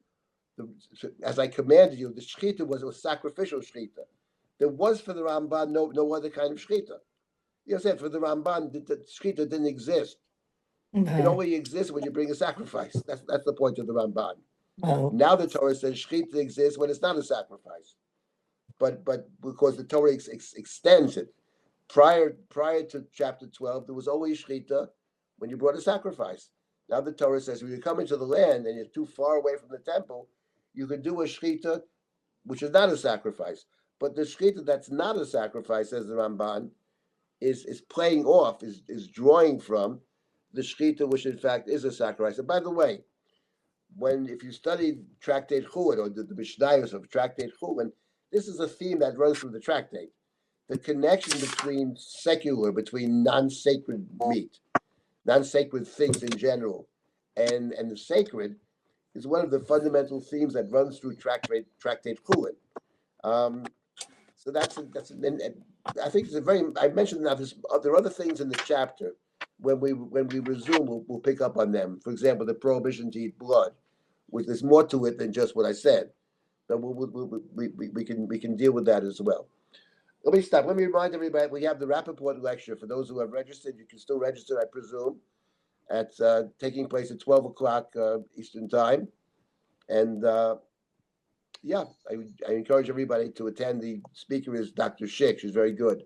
as I commanded you, the shechita was a sacrificial shechita. There was for the Ramban no other kind of shechita. You said for the Ramban, the shechita didn't exist. It only exists when you bring a sacrifice. That's the point of the Ramban. Oh. Now the Torah says shechita exists when it's not a sacrifice, but because the Torah extends it. Prior to chapter 12, there was always shechita when you brought a sacrifice. Now the Torah says when you come into the land and you're too far away from the temple, you can do a shechita, which is not a sacrifice. But the shechita that's not a sacrifice, says the Ramban, is playing off, is drawing from the shechita, which in fact is a sacrifice. And by the way, if you study Tractate Chulin or the Mishnayos of Tractate Chulin, this is a theme that runs through the tractate. The connection between non-sacred meat, non-sacred things in general, and the sacred is one of the fundamental themes that runs through Tractate Chulin. So I think it's a very. I mentioned that there are other things in the chapter. When we resume, we'll pick up on them. For example, the prohibition to eat blood, which there's more to it than just what I said. But we can deal with that as well. Let me stop. Let me remind everybody, we have the Rappaport lecture. For those who have registered, you can still register, I presume. It's taking place at 12 o'clock Eastern Time. And I encourage everybody to attend. The speaker is Dr. Schick. She's very good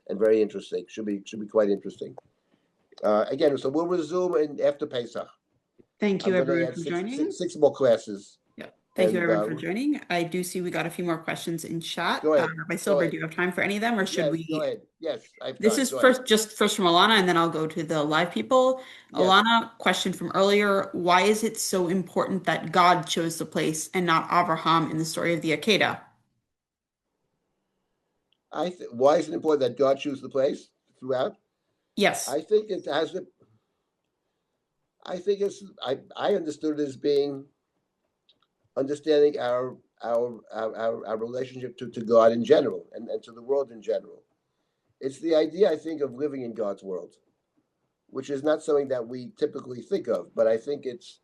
and very interesting. Should be quite interesting. Again, so we'll resume after Pesach. Thank you I'm gonna everyone add for six, joining. six, six more classes. Yeah, thank you And everyone for joining. I do see we got a few more questions in chat. Go ahead. Rabbi Go Silber, ahead. do you have time for any of them, or should Yes, we? go ahead. Yes, I have This time. is Go ahead. first from Alana, and then I'll go to the live people. Yes. Alana, question from earlier: why is it so important that God chose the place and not Abraham in the story of the Akedah? Why is it important that God choose the place throughout? Yes. I think it has a. I think it's. I understood it as being understanding our relationship to God in general and to the world in general. It's the idea, I think, of living in God's world, which is not something that we typically think of, but I think it's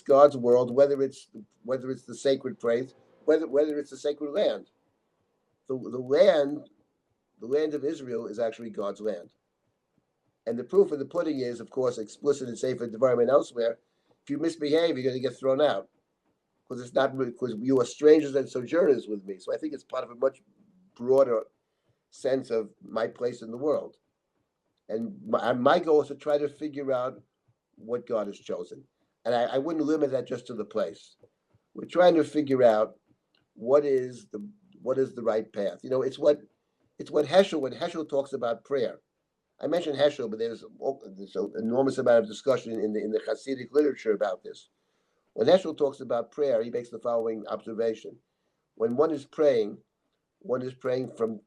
God's world, whether it's the sacred place, whether it's the sacred land. The land of Israel is actually God's land. And the proof of the pudding is, of course, explicit in Sefer Devarim and elsewhere. If you misbehave, you're going to get thrown out because it's not because you are strangers and sojourners with me. So I think it's part of a much broader sense of my place in the world. And my goal is to try to figure out what God has chosen. And I wouldn't limit that just to the place. We're trying to figure out what is the right path. It's what Heschel, when Heschel talks about prayer. I mentioned Heschel, but there's an enormous amount of discussion in the Hasidic literature about this. When Heschel talks about prayer, he makes the following observation: when one is praying from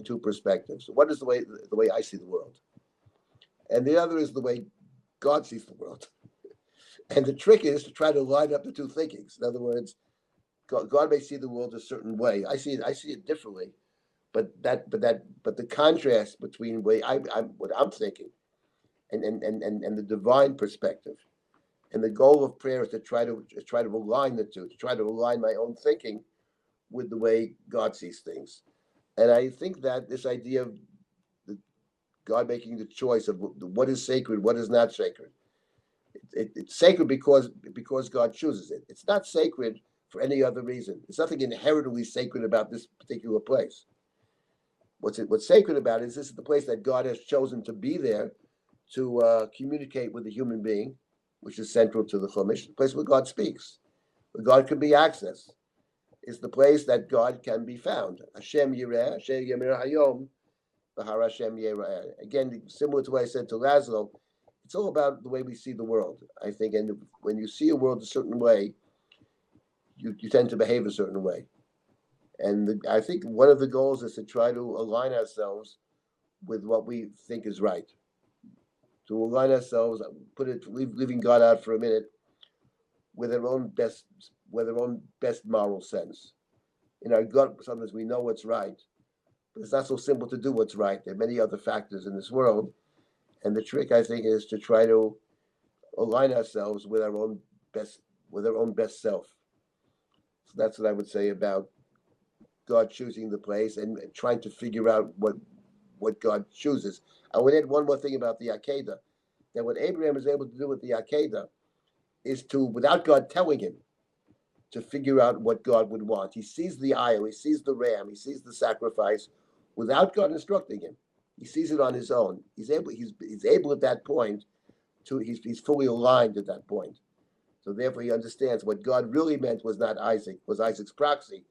two perspectives. One is the way I see the world, and the other is the way God sees the world. And the trick is to try to line up the two thinkings. In other words, God may see the world a certain way. I see it differently. But the contrast between what I'm thinking and the divine perspective, and the goal of prayer is to try to align the two, to try to align my own thinking with the way God sees things. And I think that this idea of God making the choice of what is sacred, what is not sacred. It's sacred because God chooses it. It's not sacred for any other reason. There's nothing inherently sacred about this particular place. What's sacred about it is this is the place that God has chosen to be there to communicate with the human being, which is central to the Chumash, the place where God speaks, where God can be accessed. It's the place that God can be found. Hashem Yireh, Hashem Yemir Hayom, Bahar Hashem Yireh. Again, similar to what I said to Laszlo, it's all about the way we see the world, I think. And when you see a world a certain way, you tend to behave a certain way. And I think one of the goals is to try to align ourselves with what we think is right. To align ourselves, leaving God out for a minute, with our own best moral sense. In our gut, sometimes we know what's right, but it's not so simple to do what's right. There are many other factors in this world, and the trick, I think, is to try to align ourselves with our own best self. So that's what I would say about God choosing the place and trying to figure out what God chooses. I would add one more thing about the Akedah, that what Abraham is able to do with the Akedah is to, without God telling him, to figure out what God would want. He sees the idol, he sees the ram, he sees the sacrifice, without God instructing him. He sees it on his own. He's able at that point to he's fully aligned at that point. So therefore, he understands what God really meant was not Isaac, was Isaac's proxy,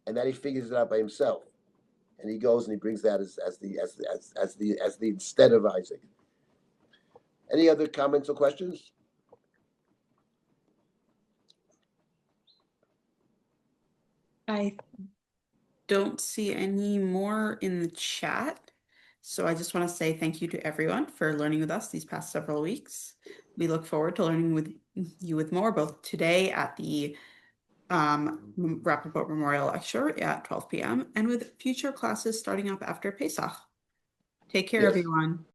and that he figures it out by himself. And he goes and he brings that as the instead of Isaac. Any other comments or questions? I don't see any more in the chat. So I just want to say thank you to everyone for learning with us these past several weeks. We look forward to learning with you with more, both today at the Rappaport Memorial Lecture at 12 p.m. and with future classes starting up after Pesach. Take care, Yes. everyone.